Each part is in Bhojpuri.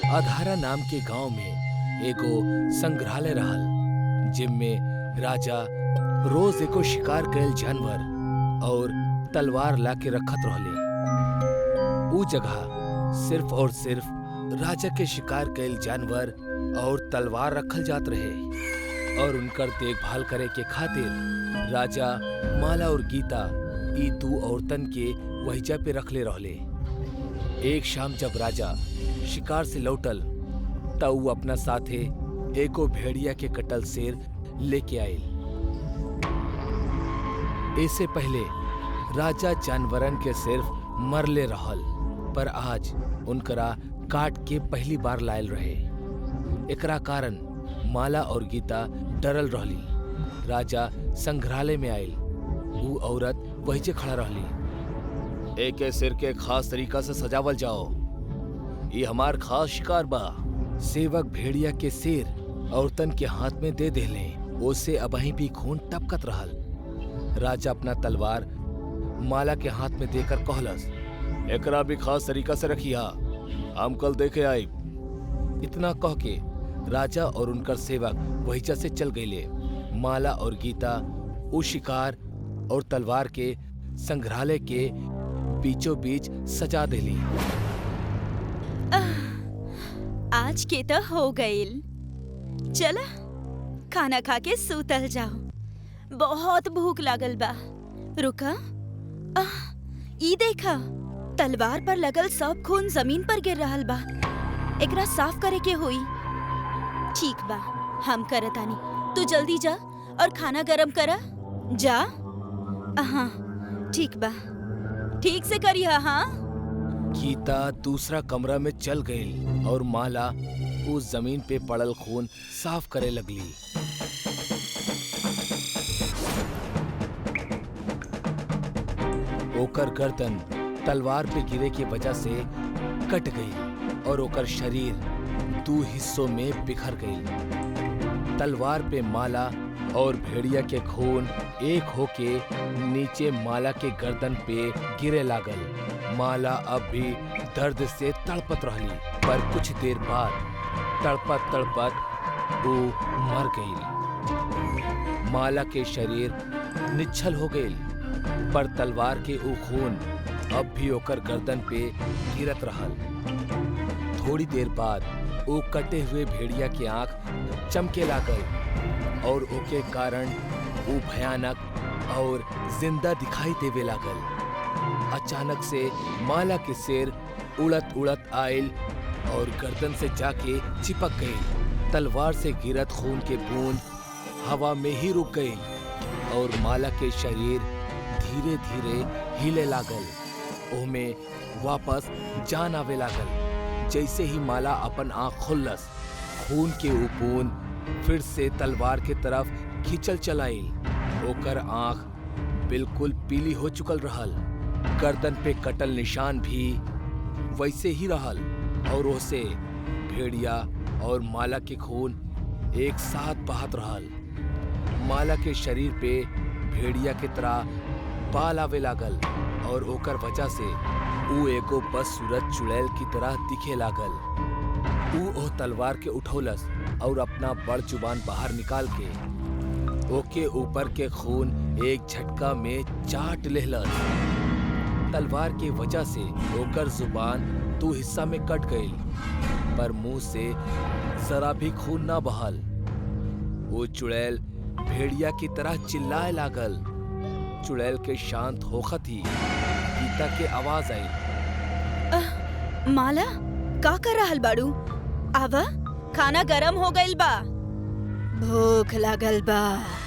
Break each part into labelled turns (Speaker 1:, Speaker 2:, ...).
Speaker 1: अधारा नाम के गांव में एगो संग्रहालय रहल, जिनमें राजा रोज एगो शिकार कईल जानवर और तलवार लाके रखत रहले। ऊ जगह सिर्फ और सिर्फ राजा के शिकार कईल जानवर और तलवार रखल जात रहे और उनकर देखभाल करे के खातिर राजा माला और गीता ई दू औरतन के वहीजा पे रखले रहले। एक शाम जब राजा शिकार से लौटल तब ऊ अपना साथे एगो भेड़िया के कटल शेर लेके आयल। इससे पहले राजा जानवरन के सिर्फ मरले रहल, पर आज उनकरा काट के पहली बार लायल रहे। एकरा कारण माला और गीता डरल रहली। राजा संग्रहालय में आयल। ऊ औरत वहीजे खड़ा रहली। एके सिर के खास तरीका से सजावल जाओ, ये हमार खास शिकार बा। सेवक भेड़िया के शेर औरतन के हाथ में दे देले। ओसे अबहीं भी खून टपकत रहल। राजा अपना तलवार माला के हाथ में देकर कहलस, एकरा भी खास तरीका से रखिया, हम कल देखे आई। इतना कह के राजा और उनकर सेवक वहीजा से चल गईले। माला और गीता उस शिकार और तलवार के संग्रहालय के बीचों बीच सजा देली।
Speaker 2: आज के तो हो गईल। चला खाना खा के सूतल जाओ, बहुत भूख लागल बा। रुका, ई देखा, तलवार पर लगल सब खून जमीन पर गिर रहल बा। एकरा साफ करे के होई। ठीक बा, हम करतानी। तू जल्दी जा और खाना गरम करा। जा। हाँ ठीक बा, ठीक से करिया। हाँ।
Speaker 1: गीता दूसरा कमरा में चल गई और माला उस जमीन पे पड़ल खून साफ करे लगली। ओकर गर्दन तलवार पे गिरे के वजह से कट गई और ओकर शरीर दो हिस्सों में बिखर गई। तलवार पे माला और भेड़िया के खून एक होके नीचे माला के गर्दन पे गिरे लागल। माला अब भी दर्द से तड़पत रहली, पर कुछ देर बाद तड़पत तड़पत वो मर गई। माला के शरीर निश्चल हो गई, पर तलवार के वो खून अब भी ओकर गर्दन पे गिरत रहल। थोड़ी देर बाद वो कटे हुए भेड़िया के आंख चमके लागल और ओके कारण वो भयानक और जिंदा दिखाई देवे लागल। अचानक से माला के सिर उड़त उड़त आयल और गर्दन से जाके चिपक गई। तलवार से गिरत खून के बूंद हवा में ही रुक गई और माला के शरीर धीरे धीरे हिले लागल। ओमे वापस जान आवे लागल। जैसे ही माला अपन आंख खोलस, खून के वो बूंद फिर से तलवार के तरफ खींचल चलाई। ओकर आंख बिल्कुल पीली हो चुकल रहल। गर्दन पे कटल निशान भी वैसे ही रहल और उसे भेड़िया और माला के खून एक साथ बहत रहल। माला के शरीर पे भेड़िया के तरह बाल आवे लागल और ओकर वजह से ऊ एगो बदसूरत चुड़ैल की तरह दिखे लागल। ऊ ओ तलवार के उठौलस और अपना बड़ जुबान बाहर निकाल के ओके ऊपर के खून एक झटका में चाट लेहलस। तलवार के वजह से ओकर जुबान दो हिस्सा में कट गई, पर मुंह से जरा भी खून ना बहल। वो चुड़ैल भेड़िया की तरह चिल्लाए लागल। चुड़ैल के शांत होखत ही गीता के आवाज आई,
Speaker 2: माला का कर रहल बाड़ू? आवा, खाना गरम हो गइल बा, भूख लागल बा।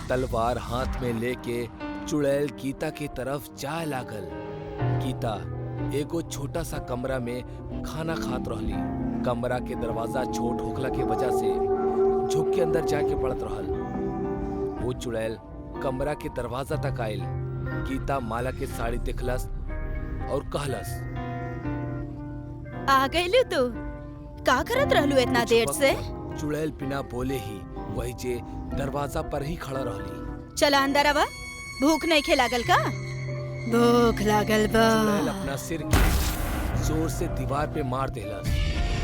Speaker 1: तलवार हाथ में लेके चुड़ैल गीता की तरफ जाए लागल। गीता एगो छोटा सा कमरा में खाना खात रहली। कमरा के दरवाजा छोट होखला के वजह से झुक के अंदर जाके पड़त रहल। वो चुड़ैल कमरा के दरवाजा तक आयल। गीता माला के साड़ी देखलस और कहलस,
Speaker 2: आ गइलू तू? का करत रहलू इतना देर से?
Speaker 1: चुड़ैल बिना बोले ही वही जे दरवाजा पर ही खड़ा रहली।
Speaker 2: चला अंदर आवा, भूख नहीं खे लागल का? भूख लागल बा।
Speaker 1: चुड़ैल अपना सिर के जोर से दीवार पे मार देलस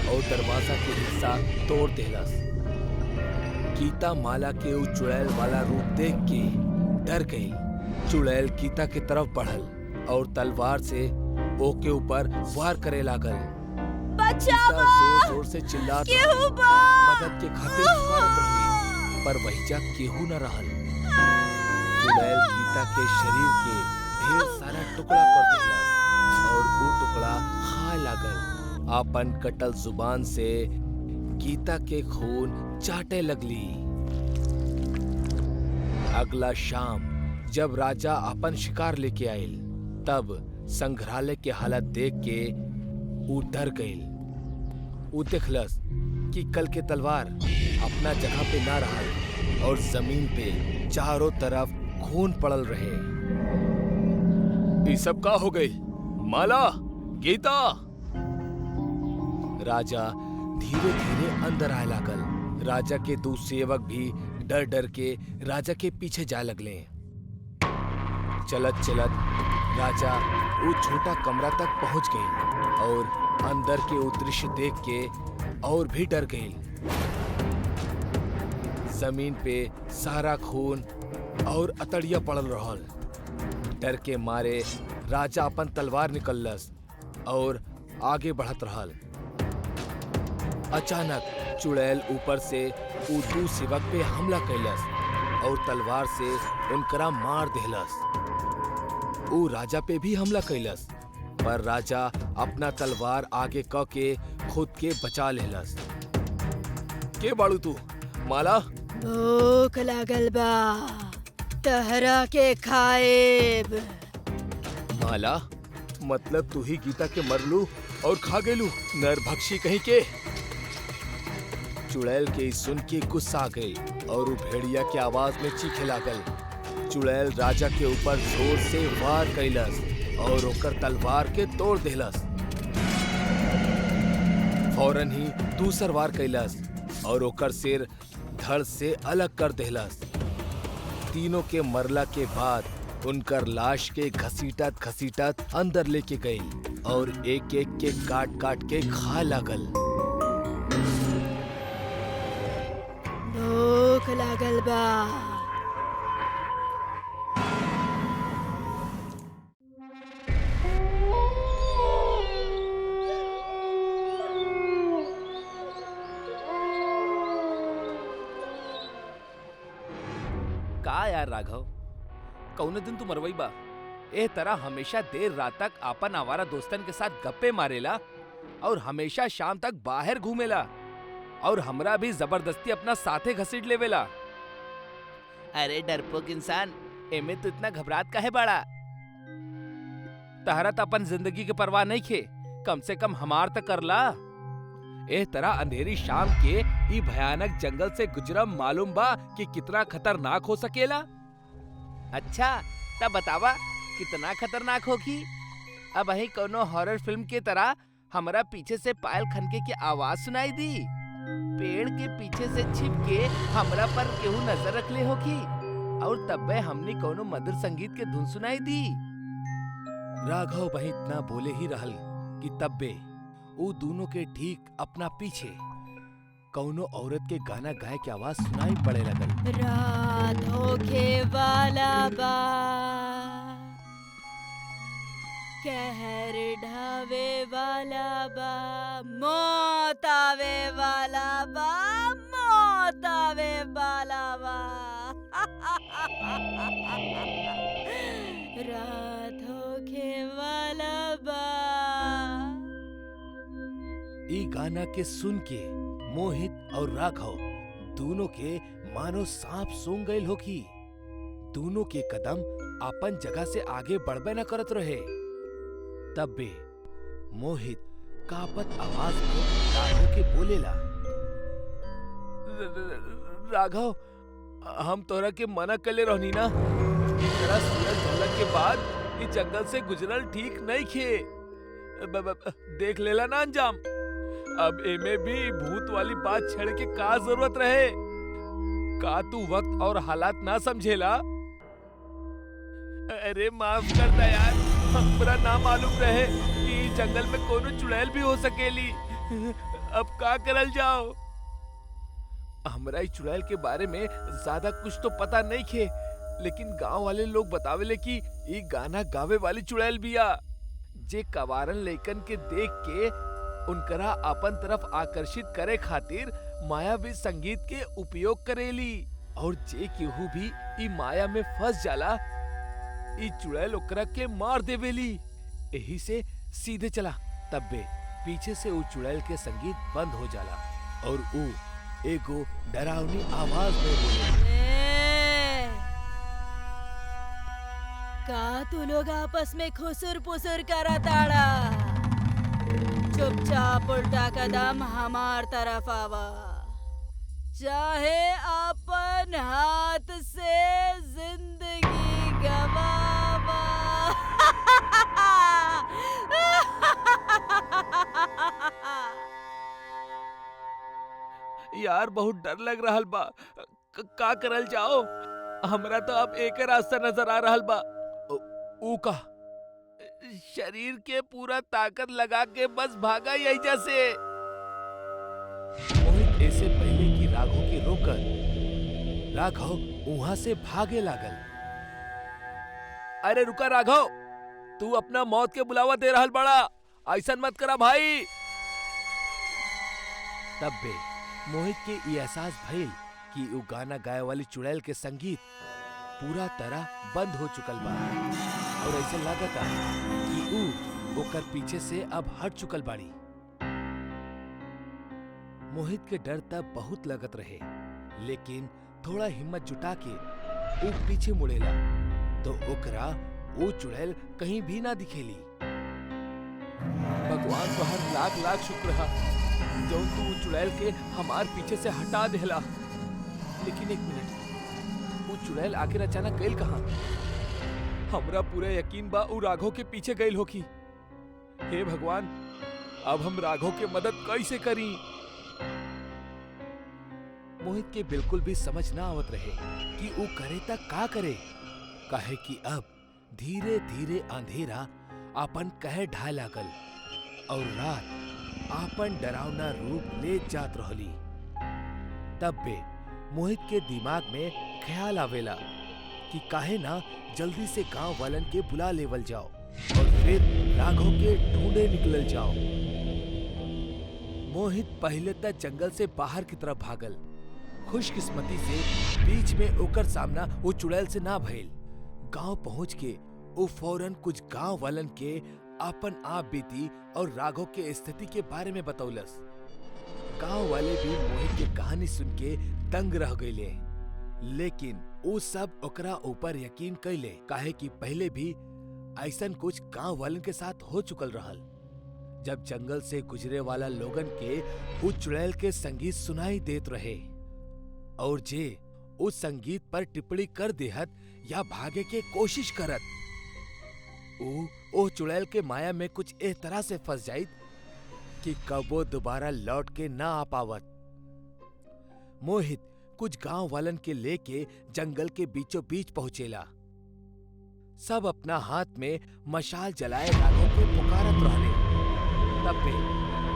Speaker 1: और दरवाजा के हिस्सा तोड़ देलस। गीता माला के उ चुड़ैल वाला रूप देख के डर गई। चुड़ैल गीता की तरफ बढ़ल और तलवार से ओके ऊपर वार करे लागल।
Speaker 2: बचाओ!
Speaker 1: जोर जोर से चिल्लात
Speaker 2: केहू बा!
Speaker 1: मदद के खातिर पुकारत रही, पर वहीजा केहू न रहल। चुड़ैल गीता के शरीर के ढेर सारा टुकड़ा कर देलस और वो टुकड़ा खाए लागल। आपन कटल जुबान से गीता के खून चाटे लगली। अगला शाम जब राजा अपन शिकार लेके आयल, तब संग्रहालय के हालत देख के वो डर गईल। वो देखलस कि कल के तलवार अपना जगह पे ना रहल और जमीन पे चारों तरफ खून पड़ल रहे। ये सब का हो गई? माला, गीता! राजा धीरे धीरे अंदर आए लागल। राजा के दो सेवक भी डर डर के राजा के पीछे जा लगले। चलत चलत राजा वो छोटा कमरा तक पहुंच गए और अंदर के वो दृश्य देख के और भी डर गए। जमीन पे सारा खून और अतड़िया पड़ल रहल। डर के मारे राजा अपन तलवार निकललस और आगे बढ़त रहल। अचानक चुड़ैल ऊपर से उ दू सेवक पे हमला कैलस और तलवार से उनकरा मार देहलस। उ राजा पे भी हमला कैलस, पर राजा अपना तलवार आगे क के खुद के बचा लेलस। के बाड़ू तू? माला?
Speaker 2: भूख लागल बा, तहरा के खाएब।
Speaker 1: माला, मतलब तू ही गीता के मरलू और खा गेलू, नरभक्षी कहीं के। चुड़ैल के सुन के गुस्सा आ गई और वो भेड़िया के आवाज में चीखे लागल। चुड़ैल राजा के ऊपर जोर से वार कैलस और ओकर तलवार के तोड़ देलस। फौरन ही दूसर वार कैलस और ओकर सिर धड़ से अलग कर देलस। तीनों के मरला के बाद उनकर लाश के घसीटत घसीटत अंदर लेके गई और एक एक के काट काट के खा लागल।
Speaker 2: भूख लागल बा।
Speaker 1: का यार राघव, कौने दिन तू मरवई बा? ए तरह हमेशा देर रात तक आपन आवारा दोस्तन के साथ गप्पे मारेला और हमेशा शाम तक बाहर घूमेला और हमरा भी जबरदस्ती अपना साथे घसीट लेवेला। अरे डरपोक इंसान, एमे तो इतना घबरात काहे बाड़ा? तहरा तो अपन जिंदगी के परवाह नहीं खे, कम से कम हमार तक करला। एह तरह अंधेरी शाम के ई भयानक जंगल से गुजरम मालूम बा कि कितना खतरनाक हो सकेला। अच्छा, तब बतावा कितना खतरनाक होगी? अब वही कोनो हॉरर फिल्म के तरह हमरा पीछे से पायल खनके की आवाज सुनाई दी, पेड़ के पीछे से छिप के हमरा पर केहू नजर रखले होगी और तब्बे हमने कोनो मधुर संगीत के धुन सुनाई दी। राघव वही इतना बोले ही रहल कि तब्बे वो दोनों के ठीक अपना पीछे कौनो औरत के गाना गाए की आवाज सुनाई पड़े लगल।
Speaker 2: रात होखे वाला बा, कहर ढावे वाला बा, मौत आवे वाला बा, मौत आवे वाला बा। रात होखे वाला बा।
Speaker 1: ई गाना के सुन के मोहित और राघव दोनों के मानो सांप सूंघ गए होगी। दोनों के कदम अपन जगह से आगे बढ़बे न करत रहे। तब बे मोहित कापत आवाज में राघव के बोलेला, राघव, हम तोरा के मना कले रहनी ना, तेरा सूरज ढलक के बाद इस जंगल से गुजरल ठीक नहीं खे। देख लेला ना अंजाम। अब एमे भी भूत वाली बात छेड़ के का जरूरत रहे? का तू वक्त और हालात ना समझेला? अरे माफ कर दे यार, हमरा ना मालूम रहे कि जंगल में कोनो चुड़ैल भी हो सकेली। अब का करल जाओ? हमरा ई चुड़ैल के बारे में ज्यादा कुछ तो पता नहीं खे, लेकिन गांव वाले लोग बतावेले कि ई गाना गावे वाली चुड़ैल बिया, जे कवारन लइकन के देख के उनकरा अपन तरफ आकर्षित करे खातिर मायावी संगीत के उपयोग करेली। और जे केहू भी ई माया में फंस जाला, ई चुड़ैल ओकरा के मार देवेली। यही से सीधे चला। तब्बे पीछे से ऊ चुड़ैल के संगीत बंद हो जाला और ऊ एगो डरावनी आवाज में बोले,
Speaker 2: का तू लोग आपस में खुसुर पुसुर करा ताड़ा? चुपचाप उल्टा कदम हमार तरफ आवा, चाहे अपन हाथ से जिंदगी गवावा।
Speaker 1: यार बहुत डर लग रहल बा, का करल जाओ? हमरा तो अब एक रास्ता नजर आ रहल बा। ऊ का शरीर के पूरा ताकत लगा के बस भागा यही जैसे। मोहित ऐसे पहले कि राघव के रोकर, राघव वहां से भागे लागल। अरे रुका राघव, तू अपना मौत के बुलावा दे रहल बड़ा, ऐसा मत करा भाई। तब बे मोहित के ये एहसास भइल कि ऊ गाना गाए वाली चुड़ैल के संगीत पूरा तरह बंद हो चुकल बा और ऐसे लागता कि ऊ ओकर पीछे से अब हट चुकल बाड़ी। मोहित के डर तब बहुत लगत रहे, लेकिन थोड़ा हिम्मत जुटा के ऊ पीछे मुड़ेला तो ओकरा वो चुड़ैल कहीं भी ना दिखेली। भगवान को हर लाख लाख शुक्र है जो तू चुड़ैल के हमार पीछे से हटा देला। लेकिन एक मिनट, वो चुड़ैल आखिर अचानक गइल कहाँ? हमरा पूरा यकीन बा ऊ राघव के पीछे गइल होखी। हे भगवान, अब हम राघव के मदद कैसे करी? मोहित के बिल्कुल भी समझ ना आवत रहे कि ऊ करे तक का करे, काहे कि अब धीरे धीरे अंधेरा आपन कहे ढाए लागल और रात आपन डरावना रूप ले जात रहली। तब बे मोहित के दिमाग में ख्याल आवेला कि काहे ना जल्दी से गांव वालन के बुला लेवल जाओ और फिर राघव के ढूंढे निकलल जाओ। मोहित पहले तक जंगल से बाहर की तरफ भागल। खुशकिस्मती से बीच में ओकर सामना वो चुड़ैल से ना भइल। गांव पहुंच के वो फौरन कुछ गांव वालन के अपन आप बीती और राघव के स्थिति के बारे में बतौलस। गांव वाले भी मोहित की कहानी सुन के दंग रह गईले, लेकिन वो सब ओकरा ऊपर यकीन कैले, काहे कि पहले भी ऐसन कुछ गांव वालन के साथ हो चुकल रहल। जब जंगल से गुजरे वाला लोगन के उस चुड़ैल के संगीत सुनाई देत रहे और जे उस संगीत पर टिप्पणी कर देहत या भागे के कोशिश करत, ओ चुड़ैल के माया में कुछ इस तरह से फंस जाइत कि कबो दोबारा लौट के ना आ पावत। मोहित कुछ गांव वालन के लेके जंगल के बीचों बीच पहुंचेला। सब अपना हाथ में मशाल जलाए राघव के पुकारत रहले। तब पे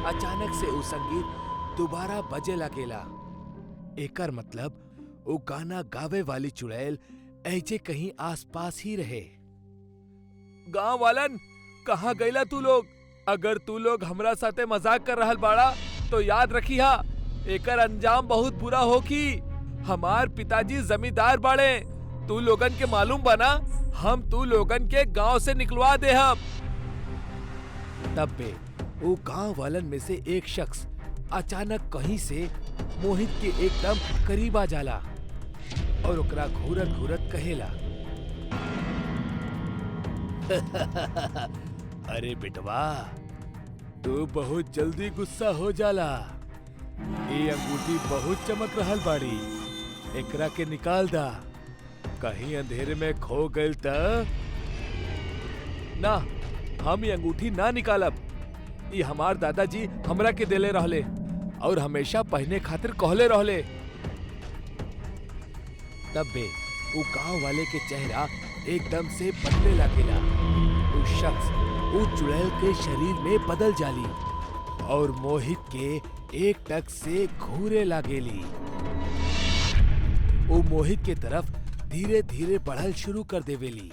Speaker 1: अचानक से वो संगीत दोबारा बजे लगेला। एकर मतलब वो गाना गावे वाली चुड़ैल ऐजे कहीं आसपास ही रहे। गांव वालन, कहाँ गईला तू लोग? अगर तू लोग हमरा साथे मजाक कर रहल बाड़ा तो याद रखिहा, एकर अंजाम बहुत बुरा होखी। हमार पिताजी जमींदार बाड़े, तू लोगन के मालूम बना, हम तू लोगन के गांव से निकलवा दे हम। तब बे वो गांव वालन में से एक शख्स अचानक कहीं से मोहित के एकदम करीब आ जाला और ओकरा घूरत घूरत कहेला, अरे बेटवा, तू बहुत जल्दी गुस्सा हो जाला। ये अंगूठी बहुत चमक रहल बाड़ी, एकरा के निकाल दा। कहीं अंधेरे में खो गइल त ना, हम ये अंगूठी ना निकालब। ये हमार दादाजी हमरा के देले रहले और हमेशा पहने खातिर कहले रहले। तब बे वो गांव वाले के चेहरा एकदम से बदले लगेला। वो शख्स वो चुड़ैल के शरीर में बदल जाली और मोहित के एक टक से घूरे लागेली। वो मोहित के तरफ धीरे धीरे बढ़ल शुरू कर देवेली।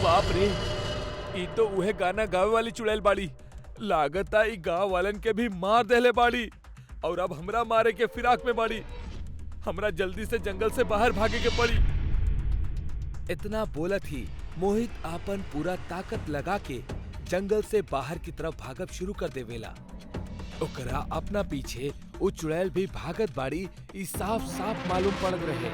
Speaker 1: बाप रे, ई तो उहे गाना गावे वाली चुड़ैल बाड़ी। लागता ई गांव वालन के भी मार देले बाड़ी और अब हमरा मारे के फिराक में बाड़ी। हमरा जल्दी से जंगल से बाहर भागे के पड़ी। इतना बोलत ही मोहित आपन पूरा ताकत लगा के जंगल से बाहर की तरफ भागब शुरू कर देवेला। ओकरा अपना पीछे वो चुड़ैल भी भागत बाड़ी ई साफ साफ मालूम पड़त रहे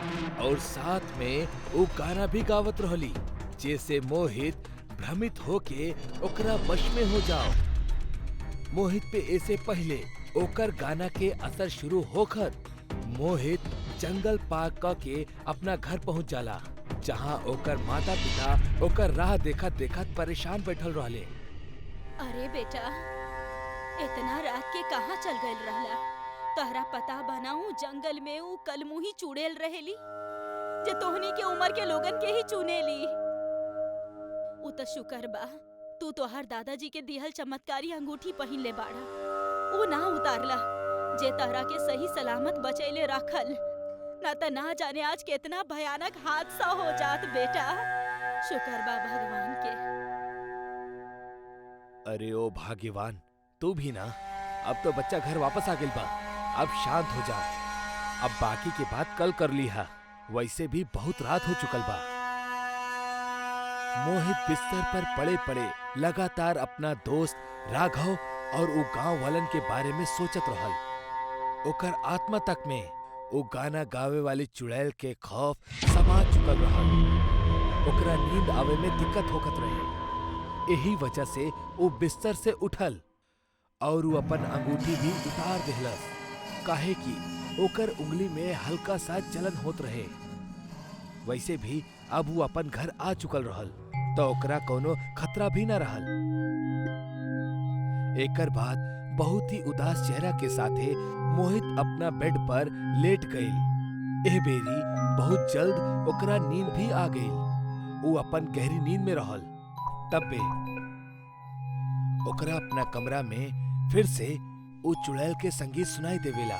Speaker 1: और साथ में वो गाना भी गावत रहली, जैसे मोहित भ्रमित होके ओकरा वश में हो जाओ। मोहित पे ऐसे पहले ओकर गाना के असर शुरू होकर मोहित जंगल पार के अपना घर पहुंच जाला, जहां ओकर माता पिता ओकर राह देखत देखत परेशान बैठल रहले।
Speaker 2: अरे बेटा, इतना रात के कहाँ चल गइल रहला? तोहरा पता बनाऊ जंगल में ऊ कलमुही चुड़ैल रहेली जे तोहनी के उम्र के लोगन के ही चुनेली। ऊ तो शुक्र बा तू तोहर दादाजी के दिहल चमत्कारी अंगूठी पहिन ले बाड़ा। ऊ ना उतारला जे तोहरा के सही सलामत बचैले रखल, ना त ना जाने आज कितना भयानक हादसा हो जात बेटा। शुक्र बा भगवान के।
Speaker 1: अरे ओ भाग्यवान, तू भी ना। अब तो बच्चा घर वापस आ गइल बा, अब शांत हो जा। अब बाकी के बात कल कर ली हा, वैसे भी बहुत रात हो चुकल बा। मोहित बिस्तर पर पड़े पड़े लगातार अपना दोस्त राघव और वो गांव वालन के बारे में सोचत रहल। ओकर आत्मा तक में वो गाना गावे वाली चुड़ैल के खौफ समा चुकल रहल। ओकरा नींद आवे में दिक्कत होकत रहे। यही वजह से वो बिस्तर से उठल और वो अपन अंगूठी भी उतार देहलस, काहे कि ओकर उंगली में हल्का सा जलन होत रहे। वैसे भी अब वो अपन घर आ चुकल रहल, तो ओकरा कोनो खतरा भी न रहल। एकर बाद बहुत ही उदास चेहरा के साथे मोहित अपना बेड पर लेट गइल। एह बेरी बहुत जल्द ओकरा नींद भी आ गइल। वो अपन गहरी नींद में रहल। तब्बे ओकरा अपना कमरा में फिर से वो चुड़ैल के संगीत सुनाई देवेला।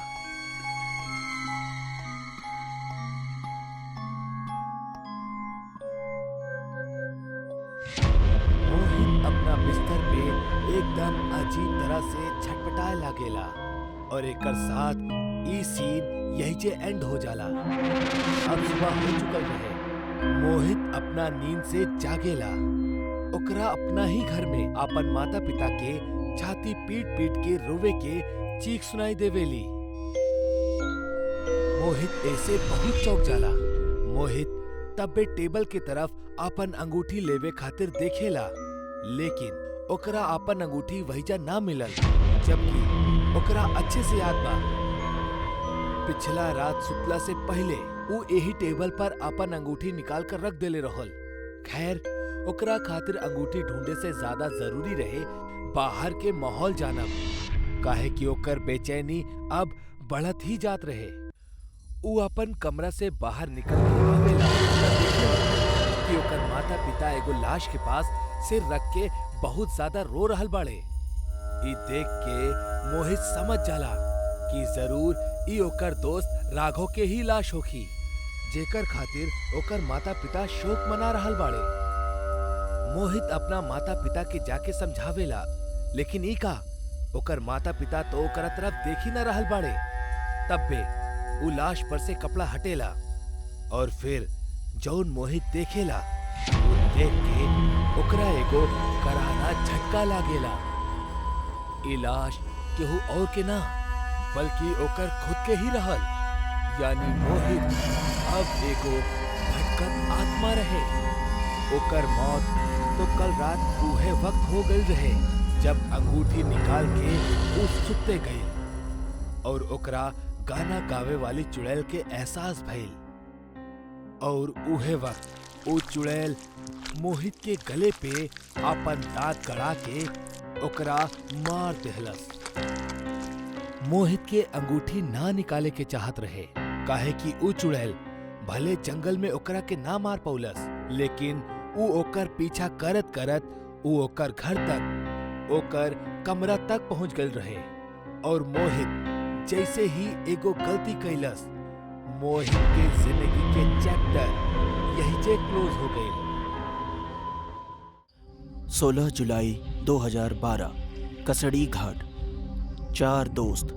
Speaker 1: मोहित अपना बिस्तर पे एकदम अजीब तरह से छटपटाए लागेला और एकर साथ ई सीन यही जे एंड हो जाला। अब सुबह हो चुकल रहे। मोहित अपना नींद से जागेला। ओकरा अपना ही घर में अपन माता पिता के छाती पीट पीट के रोवे के चीख सुनाई देवेली। मोहित ऐसे बहुत चौंक जाला। मोहित तब्बे टेबल के तरफ अपन अंगूठी लेवे खातिर देखेला, लेकिन ओकरा अपन अंगूठी वहीजा ना मिलल, जबकि ओकरा अच्छे से याद बा पिछला रात सुतला से पहले वो यही टेबल पर अपन अंगूठी निकाल कर रख देले रहल। खैर, ओकरा खातिर अंगूठी ढूंढे से ज्यादा जरूरी रहे बाहर के माहौल जानब, काहे कि ओकर बेचैनी अब बढ़त ही जात रहे। वो अपन कमरा से बाहर निकल के आवेला कि ओकर माता पिता एगो लाश के पास सिर रख के बहुत ज्यादा रो रहल बाड़े। ई देख के मोहित समझ जाला कि जरूर ई ओकर दोस्त राघव के ही लाश होखी, जेकर खातिर ओकर माता पिता शोक मना रहल बाड़े। मोहित अपना माता पिता के जाके समझावेला, लेकिन ई का ओकर माता पिता तो ओकरा तरफ देख ही न रहल बाड़े। तब्बे उ लाश पर से कपड़ा हटेला और फिर जौन मोहित देखेला वो देख के ओकरा एगो करारा झटका लागेला। ई लाश केहू और के ना बल्कि ओकर खुद के ही रहल, यानी मोहित अब एगो भटकत आत्मा रहे। ओकर मौत तो कल रात उहे वक्त हो गई रहे जब अंगूठी निकाल के उ सुते गई और ओकरा गाना गावे वाली चुड़ैल के एहसास भइल। और उहे वक्त वो चुड़ैल मोहित के गले पे अपन दांत गड़ा के ओकरा मार देहलस। मोहित के अंगूठी ना निकाले के चाहत रहे, काहे कि उ चुड़ैल भले जंगल में ओकरा के ना मार पौलस, लेकिन उ ओकर पीछा करत करत उ ओकर घर तक ओकर कमरा तक पहुंच गए रहे और मोहित जैसे ही एगो गलती कैलस, मोहित के जिंदगी के चैप्टर यही से क्लोज हो गए।
Speaker 3: 16 जुलाई 2012 कसड़ी घाट। 4 दोस्त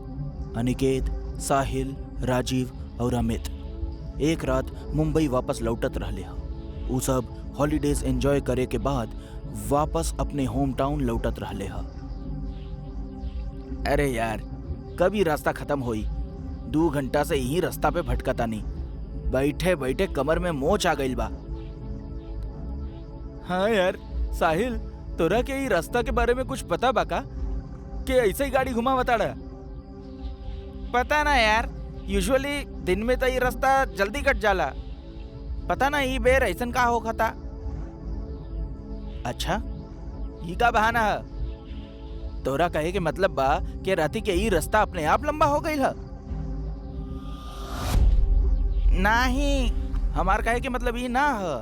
Speaker 3: अनिकेत, साहिल, राजीव और अमित एक रात मुंबई वापस लौटत रहले ह। उ सब हॉलीडेज एंजॉय करे के बाद वापस अपने होम टाउन लौटत रहले ह। अरे यार, कभी रास्ता खत्म होई? 2 घंटा से यही रास्ता पे भटकता नहीं, बैठे बैठे कमर में मोच आ गइल बा। हाँ यार साहिल, तोरा के ई रास्ता के बारे में कुछ पता बा का? कि ऐसे ही गाड़ी घुमावताड़ा? पता ना यार, यूजुअली दिन में तो ये रास्ता जल्दी कट जाला। पता ना ई बेर ऐसन का होखता। अच्छा, ई का बहाना है? तोरा कहे के मतलब बा कि राती के ई रास्ता अपने आप लंबा हो गई है? नहीं, हमार कहे के मतलब ई ना है।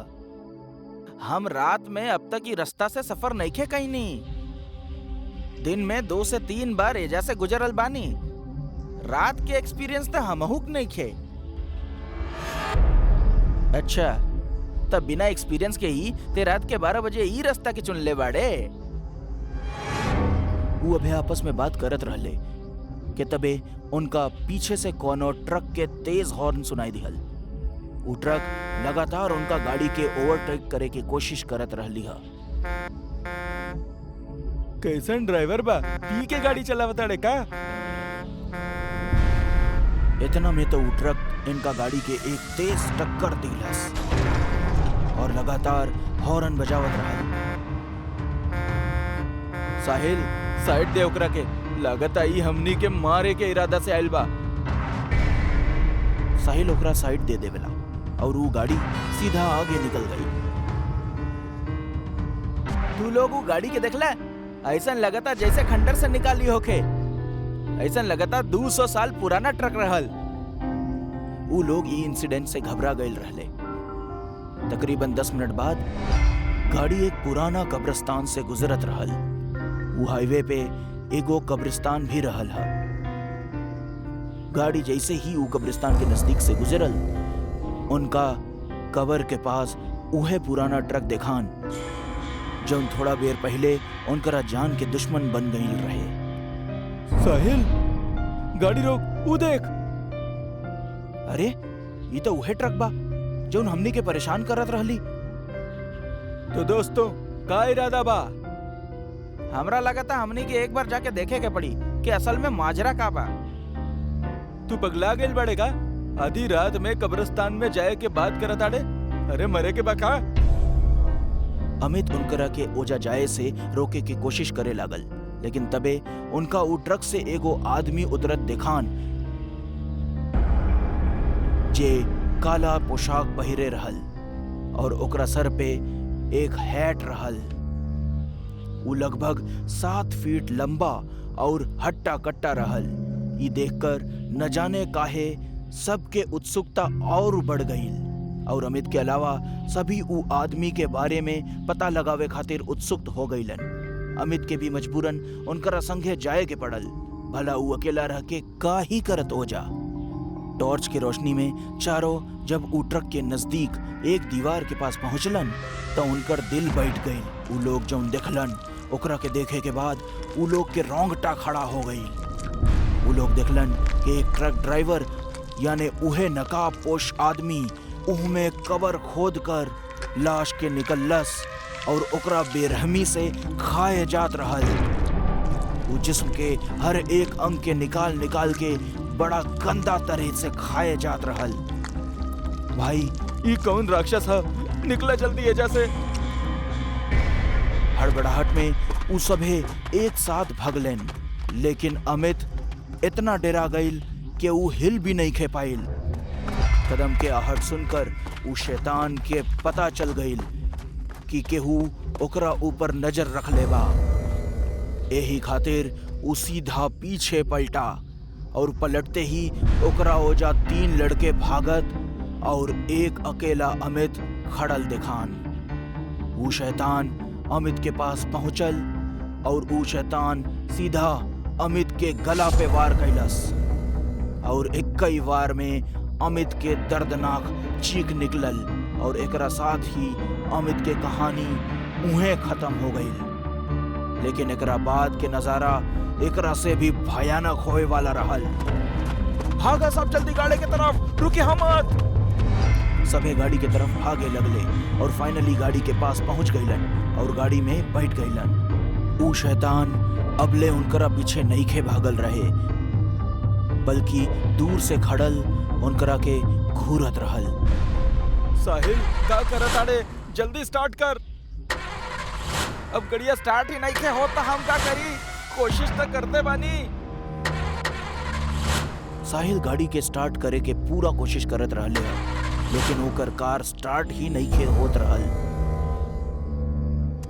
Speaker 3: हम रात में अब तक ई रास्ता से सफर नइखे कईनी। दिन में 2 से 3 बार एजा से गुजरल बानी। रात के एक्सपीरियंस तो हमहू नइखे। अच्छा, तब बिना एक्सपीरियंस के ही ते रात के 12 बजे ई रास्ता के चुन ले बाड़े। वो अभी आपस में बात करत रहले कि तबे उनका पीछे से कोनो ट्रक के तेज हॉर्न सुनाई दिहल। वो ट्रक लगातार उनका गाड़ी के ओवरटेक करे की कोशिश करत रहली हा। कैसन ड्राइवर बा, पी के गाड़ी चलावताड़े का? इतना में तो वो ट्रक इनका गाड़ी के एक तेज टक्कर दिलस और लगातार हॉर्न बजावत रहा। साहिल, साइड दे ओकरा के, लागत आई हमनी के मारे के इरादा से आइल बा। साहिल ओकरा साइड दे देवेला और वो गाड़ी सीधा आगे निकल गई। तू लोग वो गाड़ी के देखला? ऐसा लगता जैसे खंडर से निकाली होके। ऐसा लगता 200 साल पुराना ट्रक रहल। वो लोग ई इंसिडेंट से घबरा गए रहले। तकरीबन 10 मिनट बाद गाड़ी एक पुराना कब्रिस्तान से गुजरत रहल। वो हाईवे पे एगो कब्रिस्तान भी रहल हा। गाड़ी जैसे ही वो कब्रिस्तान के नजदीक से गुजरल, उनका कबर के पास उहे पुराना ट्रक देखान जो थोड़ा देर पहले उनकरा जान के दुश्मन बन गई रहे। साहिल, गाड़ी रोक, वो देख। अरे, ये तो उहे ट्रक बा जो हमनी के परेशान करत रहली। तो दोस्तों, का इरादा बा? हमरा लगता हमनी के एक बार जाके देखे के पड़ी कि असल में माजरा का बा। तू पगला गेल बड़ेगा? आधी रात में कब्रिस्तान में जाए के बात करत आड़े? अरे मरे के बका। अमित उनकरा के ओजा जाए से रोके की कोशिश करे लागल, लेकिन तबे उनका वो ट्रक से एगो आदमी उतरत देखान जे काला पोशाक पहिरे रहल और ओकरा सर पे एक हैट रहल। वो लगभग 7 फीट लंबा और हट्टा कट्टा रहल। ये देखकर न जाने काहे सबके उत्सुकता और बढ़ गई और अमित के अलावा सभी उ आदमी के बारे में पता लगावे खातिर उत्सुक हो गईलन। अमित के भी मजबूरन उनकरा संगे जाए के पड़ल। भला उ अकेला रह के का ही करत हो जा। टॉर्च की रोशनी में चारों जब उ ट्रक के नजदीक एक दीवार के पास पहुंचलन तो उनकर दिल बैठ गई। उ लोग जौन देखलन ओकरा के देखे के बाद उ लोग के रोंगटा खड़ा हो गई। उ लोग देखलन कि एक ट्रक ड्राइवर यानी उहे नकाब पोश आदमी उहमे कबर खोद कर लाश के निकलस और ओकरा बेरहमी से खाए जात रहल। वो जिस्म के हर एक अंग के निकाल के बड़ा गंदा तरह से खाए जात रहल। भाई, ये कौन राक्षस है? निकला जल्दी एजा से। हड़बड़ाहट में उ सभे एक साथ भगलन, लेकिन अमित इतना डरा गईल कि वो हिल भी नहीं खे पाइल। कदम के आहट सुनकर उ शैतान के पता चल गईल कि केहू ओकरा ऊपर नजर रख लेबा। एही खातिर उ सीधा पीछे पलटा और पलटते ही ओकरा ओजा 3 लड़के भागत और एक अकेला अमित खड़ल दिखान। वो शैतान अमित के पास पहुंचल और वो शैतान सीधा अमित के गला पे वार कैलस और कई वार में अमित के दर्दनाक चीख निकलल और एकरा साथ ही अमित के कहानी उहे खत्म हो गई। लेकिन एकरा बाद के नजारा एकरा से भी भयानक होए वाला रहल। भागा सब जल्दी गाड़ी की तरफ, रुके हम मत। सबे गाड़ी की तरफ भागे लगले और फाइनली गाड़ी के पास पहुंच गईलन और गाड़ी में बैठ गईलन। ऊ शैतान अबले उनकरा पीछे नईखे भागल रहे, बल्कि दूर से खड़ल उनकरा के घूरत रहल।
Speaker 4: साहिल का करत आड़े, जल्दी स्टार्ट कर। अब गड़िया स्टार्ट ही नहीं थे होता, हम का करी? कोशिश तो करते बानी।
Speaker 3: साहिल गाड़ी के स्टार्ट करे के पूरा कोशिश करत रहले ह, लेकिन ओकर कार स्टार्ट ही नहीं खे होत रहल।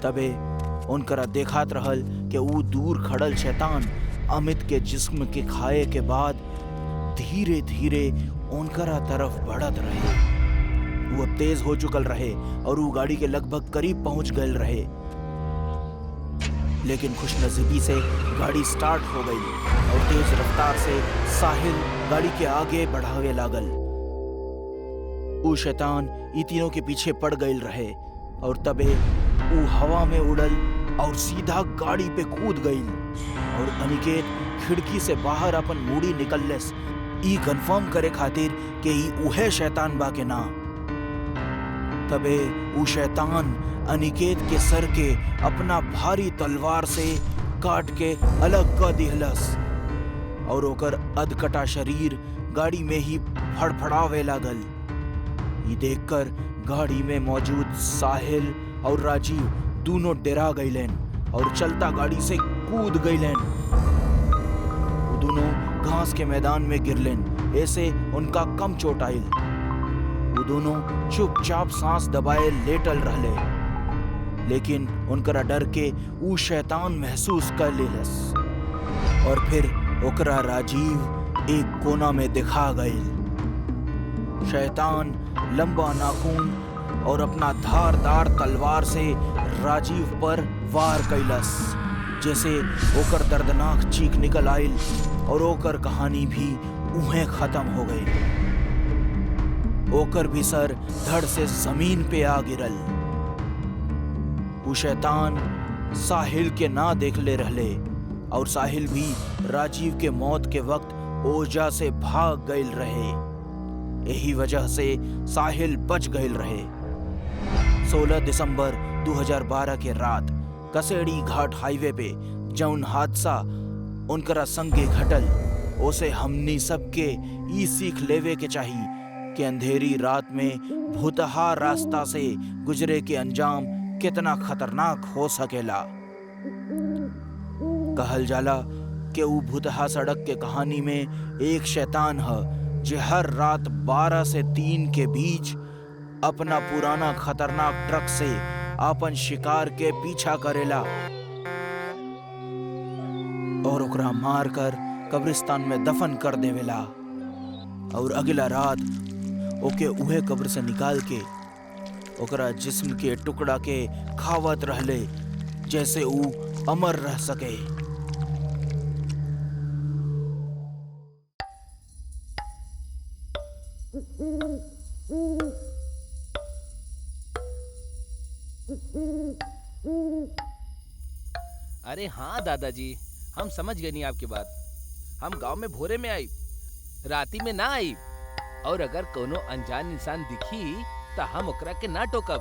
Speaker 3: तबे उनकरा देखात रहल कि ऊ दूर खड़ल शैतान अमित के जिस्म के खाए के बाद धीरे धीरे उनकरा तरफ बढ़त रहे। वो अब तेज हो चुकल रहे और वो गाड़ी के लगभग करीब पहुंच गए रहे। लेकिन खुशनसीबी से गाड़ी स्टार्ट हो गई और तेज रफ्तार से साहिल गाड़ी के आगे बढ़ावे लागल। वो शैतान ई तीनों के पीछे पड़ गई रहे और तबे वो हवा में उड़ल और सीधा गाड़ी पे कूद गई और अनिकेत खिड़की से बाहर अपन मूड़ी निकललेस ई कंफर्म करे खातिर कि ई उहे शैतान बा के ना। तबे ऊ शैतान अनिकेत के सर के अपना भारी तलवार से काट के अलग कर दिहलस और ओकर अधकटा शरीर गाड़ी में ही फड़फड़ावे लागल। ये देखकर गाड़ी में मौजूद साहिल और राजीव दोनों डरा गईलेन और चलता गाड़ी से कूद गईलेन। वो दोनों घास के मैदान में गिरलेन, ऐसे उनका कम चोट आइल। वो दोनों चुपचाप सांस दबाए लेटल रहले, लेकिन उनकरा डर के ऊ शैतान महसूस कर लेलस और फिर ओकरा राजीव एक कोना में दिखा गई। शैतान लंबा नाखून और अपना धारदार तलवार से राजीव पर वार कैलस, जैसे ओकर दर्दनाक चीख निकल आइल और ओकर कहानी भी उहे खत्म हो गई। ओकर भी सर धड़ से जमीन पे आ गिरल। वो शैतान साहिल के ना देखले रहले और साहिल भी राजीव के मौत के वक्त ओजा से भाग गईल रहे। यही वजह से साहिल बच गईल रहे। 16 दिसंबर 2012 के रात कसेड़ी घाट हाईवे पे जौन हादसा उनकरा संगे घटल, ओसे हमनी सबके ई सीख लेवे के चाहिए कि अंधेरी रात में भुतहा रास्ता से गुजरे के अंजाम कितना खतरनाक हो सकेला। कहल जाला कि वो भुतहा सड़क के कहानी में एक शैतान है जो हर रात 12 से 3 के बीच अपना पुराना खतरनाक ट्रक से अपन शिकार के पीछा करेला और ओकरा मार कर कब्रिस्तान में दफन कर देवेला और अगला रात ओके उहे कब्र से निकाल के ओकरा जिस्म के टुकड़ा के खावत रहले, जैसे ऊ अमर रह सके।
Speaker 1: अरे हाँ दादाजी, हम समझ गए नहीं आपकी बात। हम गांव में भोरे में आई, राती में ना आई, और अगर कोनो अनजान इंसान दिखी तो हम ओकरा के ना टोकब।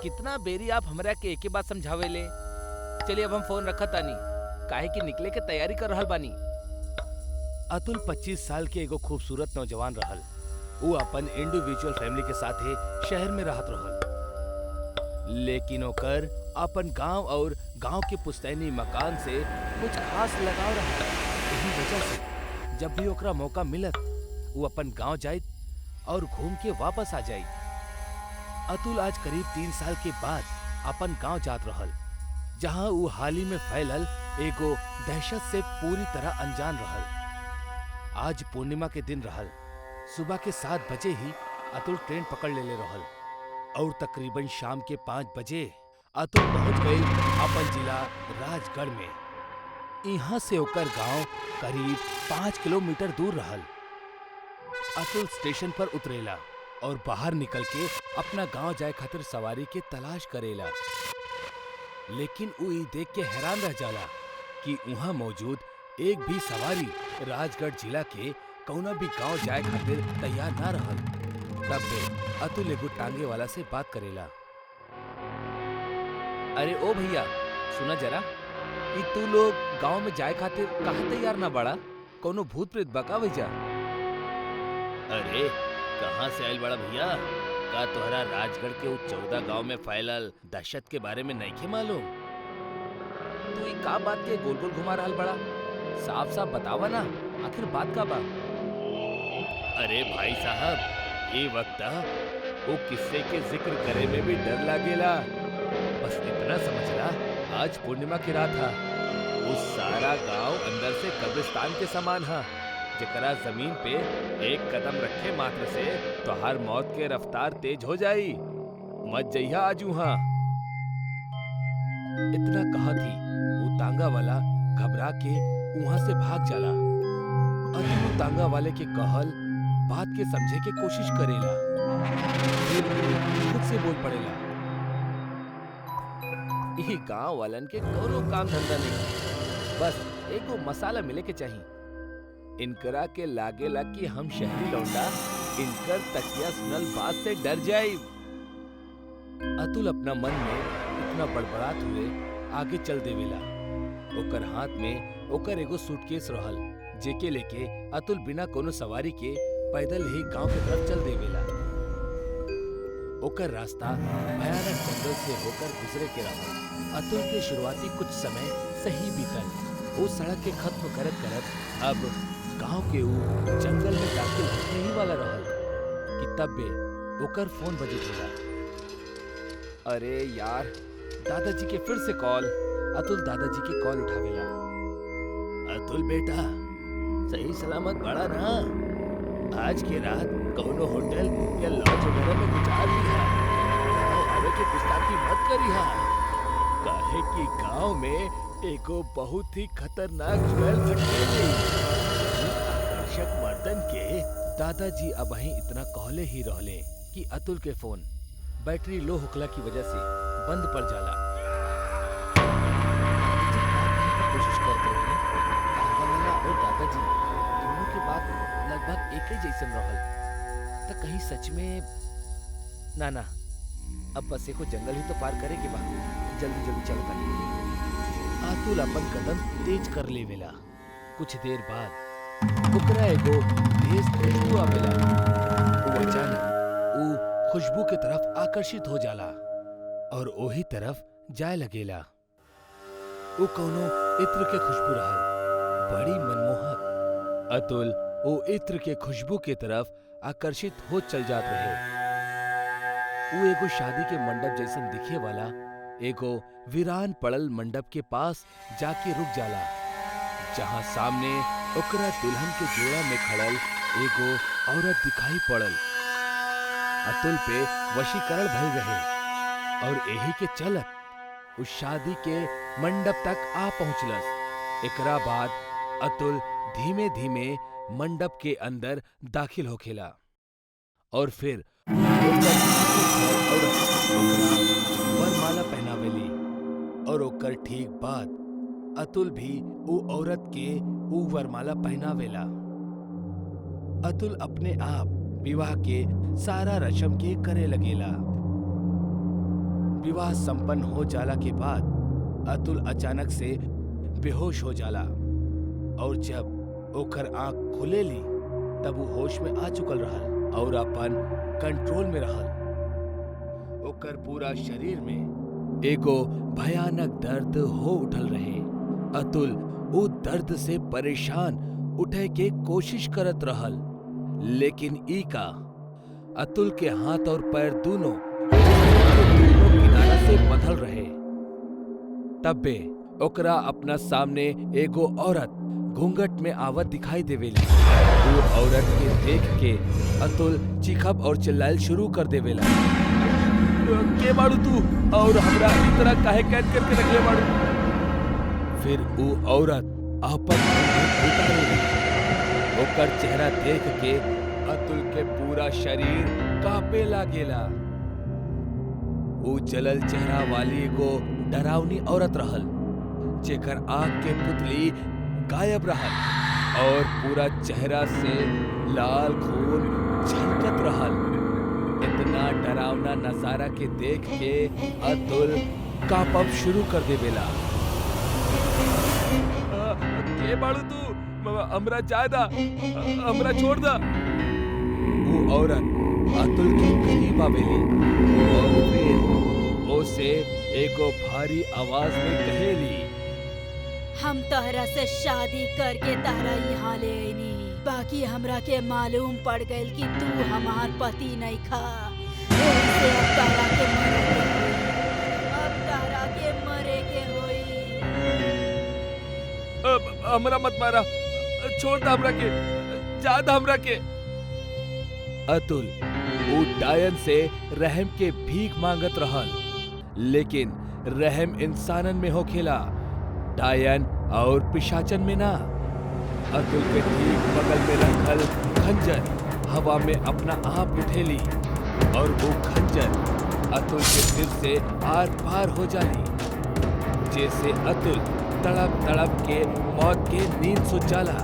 Speaker 1: कितना बेरी आप हमरा के एक ही बात समझावे ले। चलिए अब हम फोन रखत तानी, काहे कि निकले के तैयारी कर रहल बानी। अतुल 25 साल के एगो खूबसूरत नौजवान रहल। वो अपन इंडिविजुअल फैमिली के साथे शहर में रहत रहल, लेकिन ओकर अपन गांव और गांव के पुश्तैनी मकान से कुछ खास लगाव रहता। यही वजह से जब भी ओकरा मौका मिलत वो अपन गांव जाइत और घूम के वापस आ जाइत। अतुल आज करीब 3 साल के बाद अपन गांव जात रहल, जहां वो हाल ही में फैलल एगो दहशत से पूरी तरह अनजान रहल। आज पूर्णिमा के दिन रहल। सुबह के 7 बजे ही अतुल ट्रेन पकड़ ले रहल और तकरीबन शाम के 5 बजे अतुल पहुंच गए अपन जिला राजगढ़ में। यहाँ से ओकर गांव करीब 5 किलोमीटर दूर रहल। अतुल स्टेशन पर उतरेला और बाहर निकल के अपना गांव जाए खातिर सवारी के तलाश करेला। लेकिन उ ई देख के हैरान रह जाला कि वहाँ मौजूद एक भी सवारी राजगढ़ जिला के कौना भी गांव जाए खातिर तैयार ना रहल। तब बे अतुल एगो टांगे वाला से बात करेला। अरे ओ भैया, सुना जरा, ई तू लोग गांव में जाए खातिर काहे तैयार ना बड़ा? कोनो भूत प्रेत बका भैया? अरे कहाँ से आयल बड़ा भैया? का तोहरा राजगढ़ के 14 गांव में फैलल दहशत के बारे में नहीं मालूम? तू ई का बात के गोल गोल घुमा रहल बड़ा? साफ साफ बतावा ना, आखिर बात का बा? अरे भाई साहब, ये वक्त वो किस्से के जिक्र करे में भी डर लागेला। बस इतना समझला, आज पूर्णिमा की रात था। वो सारा गांव अंदर से कब्रिस्तान के समान है, जेकरा जमीन पे एक कदम रखे मात्र से तोहार मौत के रफ्तार तेज हो जाई। मत जइहा आज वहां। इतना कहा थी वो तांगा वाला घबरा के वहां से भाग जाला। अतुल तांगा वाले के कहल बात के समझे के कोशिश करेला, फिर खुद से बोल पड़ेला, ये गांव वालन के कोनो काम धंधा नहीं, बस एगो मसाला मिले के चाहिए। इनकरा के लागेला कि हम शहरी लौंडा इनकर तकिया सुनल बात से डर जाए। अतुल अपना मन में इतना बड़बड़ात हुए आगे चल देवेला। ओकर हाथ में ओकर एगो सूटकेस रहल, जेके लेके अतुल बिना कोनो सवारी के पैदल ही गांव के तरफ चल देवेला। ओकर रास्ता भयानक जंगल से होकर गुजरे के रहल। अतुल के शुरुआती कुछ समय सही बीतल। वो सड़क के खत्म करत करत अब गांव के ऊ जंगल में दाखिल होने ही वाला रहल कि तब बे ओकर फोन बजत होला। अरे यार, दादाजी के फिर से कॉल। अतुल दादाजी के कॉल उठावेला। अतुल बेटा, सही सलामत बड़ा ना? आज के रात कौनो होटल या लॉज वगैरह में गुजार लिहा। आवे के गुस्ताखी मत करिहा, काहे कि गांव में एको बहुत ही खतरनाक स्मेल फटकेली। आकर्षक मर्दन के दादाजी अब ही इतना कहले ही रहले कि अतुल के फोन बैटरी लो होखला की वजह से बंद पड़ जाला। कोशिश करते रहे। और दादाजी दोनों के बात लगभग एक ही जैसन रहल। तो कहीं सच में ना, अब बस एको जंगल ही तो पार करे के बाद जल्दी जल्दी चल कर अतुल अपन कदम तेज कर लेवेला। कुछ देर बाद ओकरा एगो तेज खुशबू आवेला। वो अचानक वो खुशबू के तरफ आकर्षित हो जाला और ओही तरफ जाए लगेला। वो कौनो इत्र के खुशबू रहल, बड़ी मनमोहक। अतुल वो इत्र के खुशबू के तरफ आकर्षित हो चल जात रहे। वो एगो शादी के मंडप जैसन दिखे वाला एगो वीरान पड़ल मंडप के पास जाके रुक जाला, जहां सामने ओकरा दुल्हन के जोड़ा में खड़ल एगो औरत दिखाई पड़ल। अतुल पे वशीकरण भइल रहे और यही के चलत उस शादी के मंडप तक आ पहुंचलस। एकरा बाद अतुल धीमे धीमे मंडप के अंदर दाखिल होखेला और फिर वरमाला पहनावेली और ओकर ठीक बाद अतुल भी ऊ औरत के ऊ वरमाला पहनावेला। अतुल अपने आप विवाह के सारा रस्म के करे लगेला। विवाह संपन्न हो जाला के बाद अतुल अचानक से बेहोश हो जाला और जब ओकर आंख खुलेली तब वो होश में आ चुकल रहल और अपन कंट्रोल में रहल। ओकर पूरा शरीर में एगो भयानक दर्द हो उठल रहे। अतुल वो दर्द से परेशान उठे के कोशिश करत रहल, लेकिन ई का अतुल के हाथ और पैर दोनों किनारा से बंधल रहे। तब बे ओकरा अपना सामने एगो औरत घूंघट में आवत दिखाई देवेली। वो औरत के देख के अतुल चीखब और चिल्लाइल शुरू कर देवेला। के बाड़ू तू और हमरा इस तरह काहे कैद करके रखले बाड़ू? फिर वो औरत आपन बंदूक उतारे। ओकर चेहरा देख के अतुल के पूरा शरीर कांपे लागेला। वो जलल चेहरा वाली एगो डरावनी औरत रहल, जेकर आँख के पुतली गायब रहल और पूरा चेहरा से लाल खून झलकत रहल। इतना डरावना नजारा के देख के अतुल कांपब शुरू कर देवेला। के बाड़ू तू? हमरा जाय दा, हमरा छोड़ दा। वो औरत अतुल के करीब आवेली और फिर ओसे एगो भारी आवाज में कहेली,
Speaker 2: हम तहरा से शादी करके तहरा यहाँ ले आईनी, बाकी हमरा के मालूम पड़ गइल कि तू हमार पति नहीं खा। एही से अब तहरा के मरे के होई। अब तहरा के मरे के होई।
Speaker 1: हमरा मत मारा, छोड़ दा हमरा के, जा दा हमरा के। अतुल वो डायन से रहम के भीख मांगत रहल, लेकिन रहम इंसानन में होखेला, डायन और पिशाचन में ना। अतुल के ठीक बगल में रखल खंजर हवा में अपना आप उठेली और वो खंजर अतुल के सिर से आर पार हो जाली, जैसे अतुल तड़प तड़प के मौत के नींद सो जाला।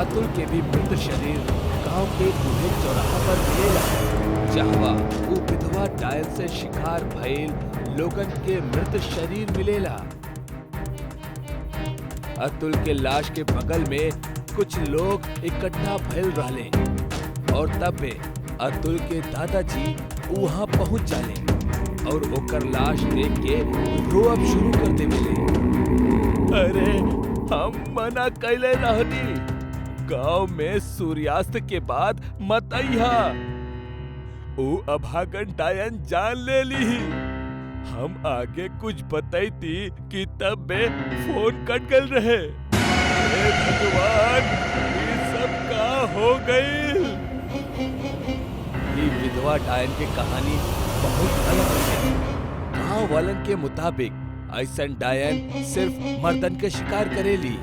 Speaker 1: अतुल के भी मृत शरीर गांव के बूढ़े चौराहा पर मिलेला, जहाँ वो विधवा डायन से शिकार भइल लोगन के मृत शरीर मिलेला। अतुल के लाश के बगल में कुछ लोग इकट्ठा भइल रहले और तब में अतुल के दादाजी वहां पहुंच जाले और ओकर लाश देख के रोअब शुरू कर देवेले। अरे हम मना कैले रहनी, गांव में सूर्यास्त के बाद मत आइहा। ओ अभागन डायन जान ले ली। हम आगे कुछ बताई कि तब में फोन कट गल रहे। हे भगवान, ये सब का हो गई? ये विधवा डायन की कहानी बहुत अलग है। गांव वालन के मुताबिक ऐसन डायन सिर्फ मर्दन के शिकार करेली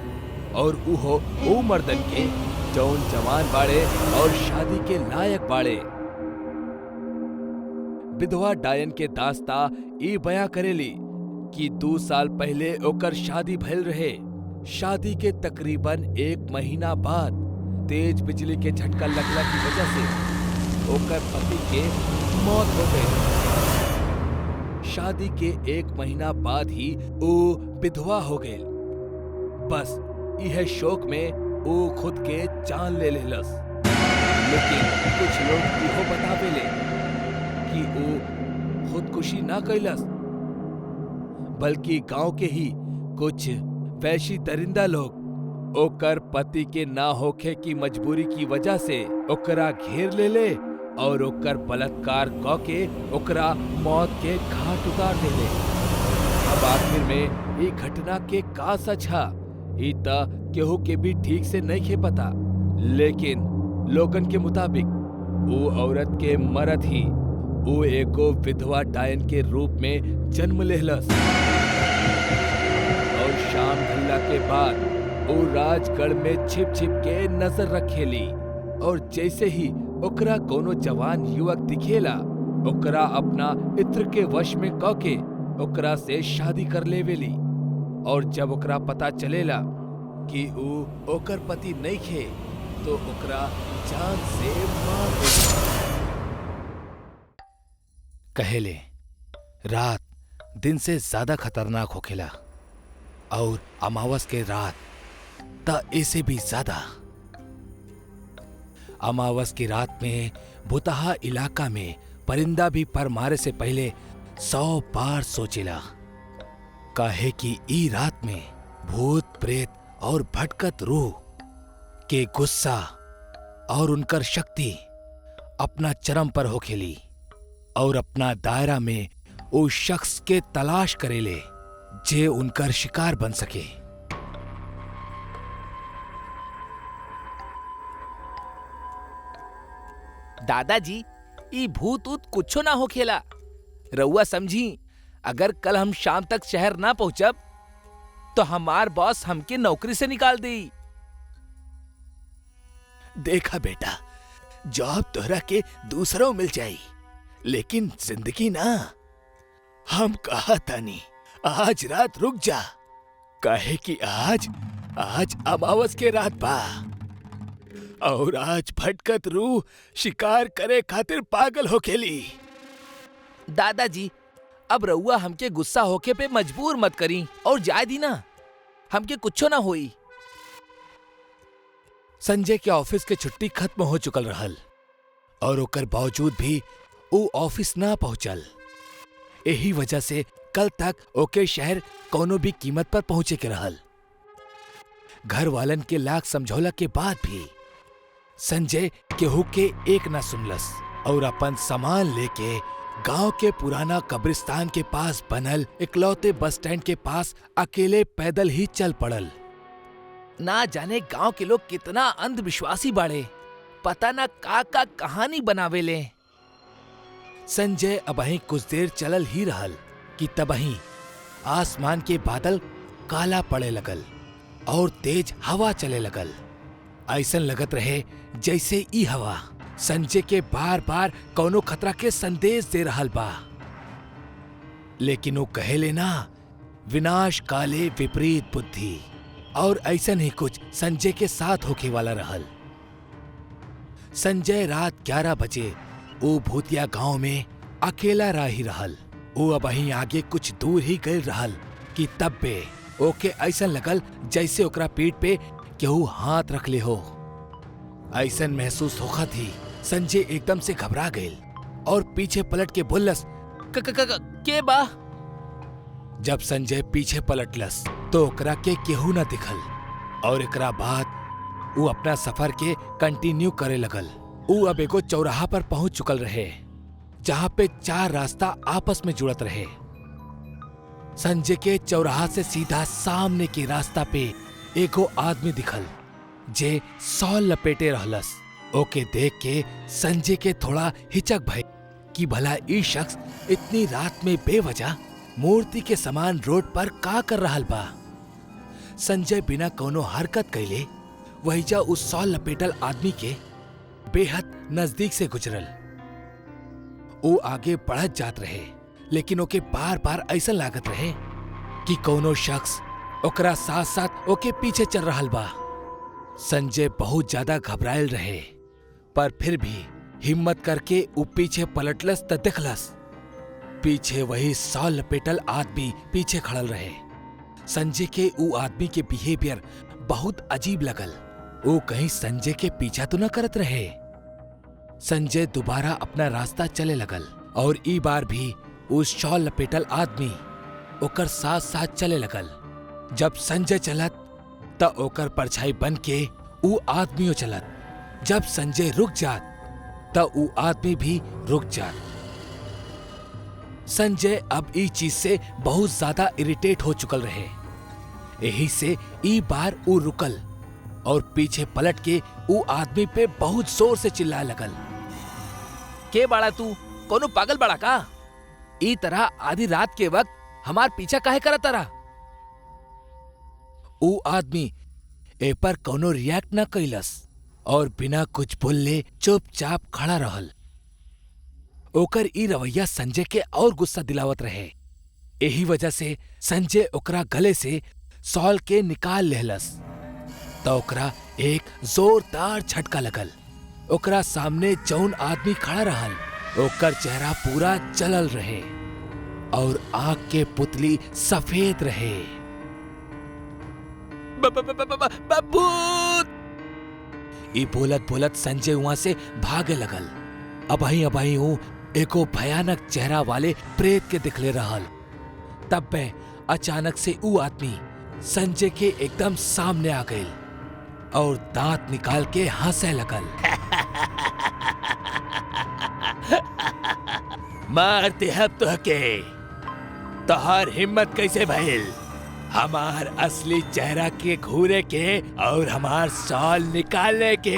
Speaker 1: और वो मर्दन के जौन जवान बाड़े और शादी के लायक बाड़े। विधवा डायन के दास्ता ई बयां करेली कि 2 साल पहले ओकर शादी भइल रहे। शादी के तकरीबन 1 महीना बाद तेज बिजली के झटका लगला की वजह से ओकर पति के मौत हो गई। शादी के 1 महीना बाद ही वो विधवा हो गई। बस यह शोक में वो खुद के जान ले लेलस। लेकिन कुछ लोग इहो बतावेले कि वो खुदकुशी ना कैलस, बल्कि गांव के ही कुछ वैशी दरिंदा लोग ओकर पति के ना होखे की मजबूरी की वजह से ओकरा घेर ले और ओकर बलात्कार क के ओकरा मौत के घाट उतार देले। अब आखिर में ये घटना के का सच है, ई त केहू के भी ठीक से नहीं खे पता। लेकिन लोगन के मुताबिक वो औरत के मरद ही वो एगो विधवा डायन के रूप में जन्म लेहलस और शाम ढलला के बाद वो राजगढ़ में छिप छिप के नजर रखेली और जैसे ही ओकरा कोनो जवान युवक दिखेला ओकरा अपना इत्र के वश में क के ओकरा से शादी कर लेवेली। और जब ओकरा पता चलेला कि वो ओकर पति नहीं खे तो ओकरा जान से मार देला। कहेले रात दिन से ज्यादा खतरनाक होखेला और अमावस के रात त ऐसे भी ज्यादा। अमावस की रात में भुतहा इलाका में परिंदा भी पर मारे से पहले 100 बार सोचेला, काहे कि ई रात में भूत प्रेत और भटकत रूह के गुस्सा और उनकर शक्ति अपना चरम पर होखेली और अपना दायरा में उस शख्स के तलाश करेले जे उनकर शिकार बन सके।
Speaker 5: दादाजी, ई भूत ऊत कुछो ना होखेला। रउआ समझी, अगर कल हम शाम तक शहर ना पहुंचब तो हमार बॉस हमके नौकरी से निकाल दी।
Speaker 1: देखा बेटा, जॉब तोहरा के दूसरों मिल जाई, लेकिन जिंदगी ना। हम कहा तानी आज रात रुक जा, काहे कि आज अमावस के रात बा और आज भटकत रूह शिकार करे खातिर पागल हो खेली।
Speaker 5: दादाजी, अब रउआ हमके गुस्सा होके पे मजबूर मत करी और जाए दी ना, हमके कुछो ना होई।
Speaker 1: संजय के ऑफिस के छुट्टी खत्म हो चुकल रहल और ओकर बावजूद भी वो ऑफिस ना पहुंचल। यही वजह से कल तक ओके शहर कोनो भी कीमत पर पहुंचे के रहल। घर वालन के लाख समझौला के बाद भी संजय केहू के एक ना सुनलस और अपन सामान लेके गांव के पुराना कब्रिस्तान के पास बनल इकलौते बस स्टैंड के पास अकेले पैदल ही चल पड़ल।
Speaker 5: ना जाने गांव के लोग कितना अंधविश्वासी बाड़े, पता ना का कहानी बनावेले।
Speaker 1: संजय अबहीं कुछ देर चलल ही रहल कि तबहीं आसमान के बादल काला पड़े लगल और तेज हवा चले लगल। ऐसन लगत रहे जैसे ई हवा संजय के बार बार कौनो खतरा के संदेश दे रहल बा। लेकिन वो कहेले ना, विनाश काले विपरीत बुद्धि, और ऐसन ही कुछ संजय के साथ होके वाला रहल। संजय रात 11 बजे वो भूतिया गांव में अकेला रही रहल। वो अब वहीं आगे कुछ दूर ही गए रहल कि तब पे ओके ऐसन लगल जैसे ओकरा पीठ पे केहू हाथ रख ले हो। ऐसन महसूस होखा थी। संजय एकदम से घबरा गए और पीछे पलट के बोलस,
Speaker 5: के बा?
Speaker 1: जब संजय पीछे पलटलस तो ओकरा के केहू न दिखल और एकरा बाद वो अपना सफर के कंटिन्यू करे लगल। वो अब एगो चौराहा पर पहुंच चुकल रहे जहां पे 4 रास्ता आपस में जुड़त रहे। संजय के चौराहा से सीधा सामने के रास्ता पे एगो आदमी दिखल जे सॉल लपेटे रहलस। ओके देख के संजय के थोड़ा हिचक भय कि भला ई शख्स इतनी रात में बेवजह मूर्ति के समान रोड पर का कर रहल बा। संजय बिना कोनो हरकत कैले वहीजा उस सॉल लपेटल आदमी के बेहद नजदीक से गुजरल। वो आगे बढ़त जात रहे, लेकिन ओके बार बार ऐसा लागत रहे कि कोनो शख्स ओकरा साथ साथ ओके पीछे चल रहल बा। संजय बहुत ज्यादा घबरायल रहे, पर फिर भी हिम्मत करके वो पीछे पलटलस त देखलस पीछे वही सॉल लपेटल आदमी पीछे खड़ल रहे। संजय के वो आदमी के बिहेवियर बहुत अजीब लगल। वो कहीं संजय के पीछा तो न करत रहे। संजय दोबारा अपना रास्ता चले लगल और ई बार भी उस शॉल लपेटल आदमी ओकर साथ साथ चले लगल। जब संजय चलत त ओकर परछाई बन के ऊ आदमियों चलत। जब संजय रुक जात त ऊ आदमी भी रुक जात। संजय अब ई चीज से बहुत ज्यादा इरिटेट हो चुकल रहे। यही से ई बार ऊ रुकल और पीछे पलट के ऊ आदमी पे बहुत जोर से चिल्लाए लगल,
Speaker 5: के बाड़ा तू? कोनो पागल बाड़ा का? ई तरह आधी रात के वक्त हमार पीछा काहे करत तारा?
Speaker 1: ऊ आदमी ए पर कोनो रिएक्ट न कैलस और बिना कुछ बोलले चुपचाप खड़ा रहल। ओकर ई रवैया संजय के और गुस्सा दिलावत रहे। यही वजह से संजय ओकरा गले से सॉल के निकाल लेहलस तो ओकरा एक जोरदार झटका लगल। ओकरा सामने जौन आदमी खड़ा रहल ओकर चेहरा पूरा जलल रहे और आंख के पुतली सफेद रहे।
Speaker 5: भूत!
Speaker 1: ई बोलत बोलत संजय वहां से भागे लगल। अबही हूँ एको भयानक चेहरा वाले प्रेत के दिखले रहल। तब पे अचानक से ऊ आदमी संजय के एकदम सामने आ गई और दांत निकाल के हंसे लगल। मारते हब तो के तोहार हिम्मत कैसे भइल हमार असली चेहरा के घूरे के और हमार सॉल निकालने के?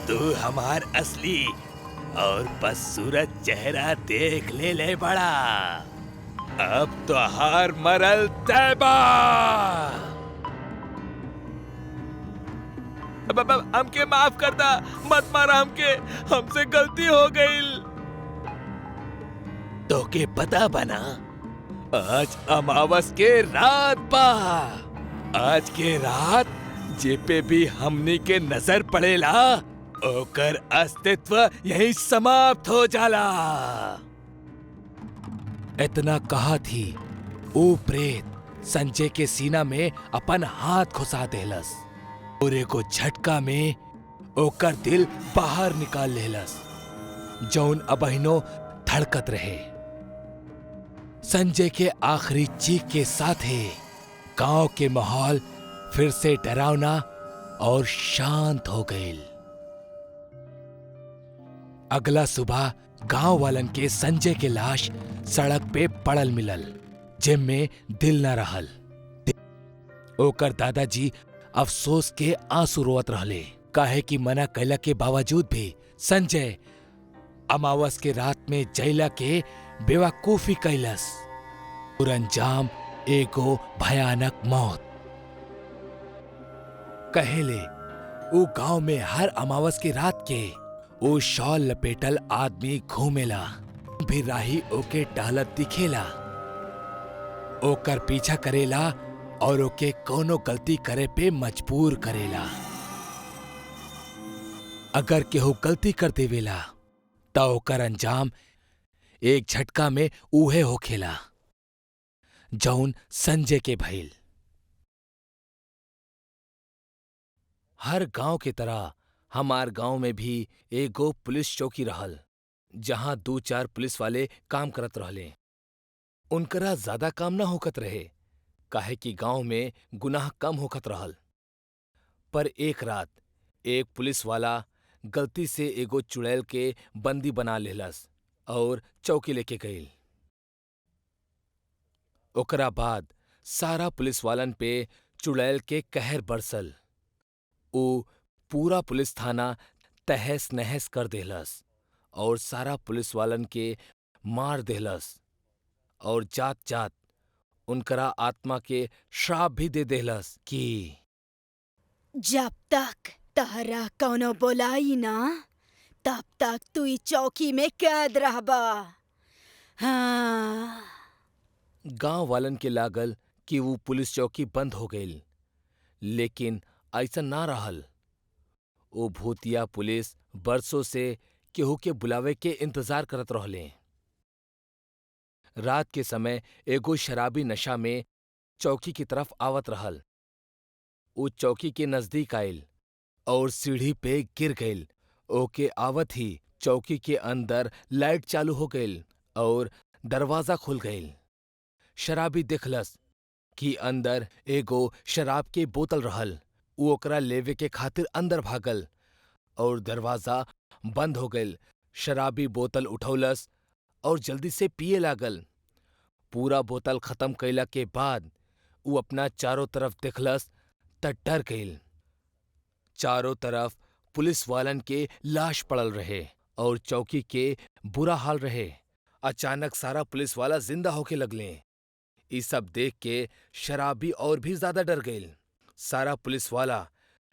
Speaker 1: तू हमार असली और बदसूरत चेहरा देख ले बड़ा। अब तो हार मरल तैबा।
Speaker 4: अब हमके माफ कर दा, मत मारा हमके, हमसे गलती हो गई।
Speaker 1: तो के पता बना, आज अमावस के रात बा। आज के रात जे पे भी हमनी के नजर पड़ेला ओकर अस्तित्व यही समाप्त हो जाला। इतना कहा थी ओ प्रेत संजय के सीना में अपन हाथ घुसा देलस और एगो झटका में ओकर दिल बाहर निकाल लेलस, जौन अबहिनो धड़कत रहे। संजय के आखिरी चीख के साथ ही गांव के माहौल फिर से डरावना और शांत हो गई। अगला सुबह गांव वालन के संजय के लाश सड़क पे पड़ल मिलल, जिनमें दिल न रहल। ओकर दादाजी अफसोस के आंसू रोवत रहले, काहे कि मना कैला के बावजूद भी संजय अमावस के रात में जैला के बेवकूफी कैलस और अंजाम एगो भयानक मौत। कहेले वो गांव में हर अमावस की रात के वो शॉल लपेटल आदमी घूमेला, भी राही ओके टहलत दिखेला, ओकर पीछा करेला और ओके कोनो गलती करे पे मजबूर करेला। अगर केहू गलती कर देवेला त ओकर अंजाम एक झटका में उहे होखेला, जौन संजय के भइल। हर गांव की तरह हमार गांव में भी एगो पुलिस चौकी रहल, जहां 2-4 पुलिस वाले काम करत रहले। उनकरा ज्यादा काम न होकत रहे, काहे कि गांव में गुनाह कम होकत रहल। पर एक रात एक पुलिस वाला गलती से एगो चुड़ैल के बंदी बना लेलस और चौकी लेके गईल। ओकरा बाद सारा पुलिस वालन पे चुड़ैल के कहर बरसल। ऊ पूरा पुलिस थाना तहस नहस कर देहलस और सारा पुलिस वालन के मार देहलस और जात जात उनकरा आत्मा के श्राप भी दे देहलस कि
Speaker 2: जब तक तहरा कौनो बोलाई ना, तब तक तू ई चौकी में कैद रहबा। हाँ।
Speaker 1: गांव वालन के लागल कि वो पुलिस चौकी बंद हो गईल, लेकिन ऐसा ना रहल। वो भूतिया पुलिस बरसों से केहू के बुलावे के इंतजार करत रहले। रात के समय एगो शराबी नशा में चौकी की तरफ आवत रहल। वो चौकी के नजदीक आयल और सीढ़ी पे गिर गईल। ओके आवत ही चौकी के अंदर लाइट चालू हो गईल और दरवाजा खुल गईल। शराबी देखलस कि अंदर एगो शराब के बोतल रहल। वो ओकरा लेवे के खातिर अंदर भागल और दरवाजा बंद हो गईल। शराबी बोतल उठौलस और जल्दी से पिए लागल। पूरा बोतल खत्म कैला के बाद वो अपना चारों तरफ देखलस त डर गईल। चारों तरफ पुलिस वालन के लाश पड़ल रहे और चौकी के बुरा हाल रहे। अचानक सारा पुलिस वाला जिंदा होके लगले। ई सब देख के शराबी और भी ज्यादा डर गईल। सारा पुलिस वाला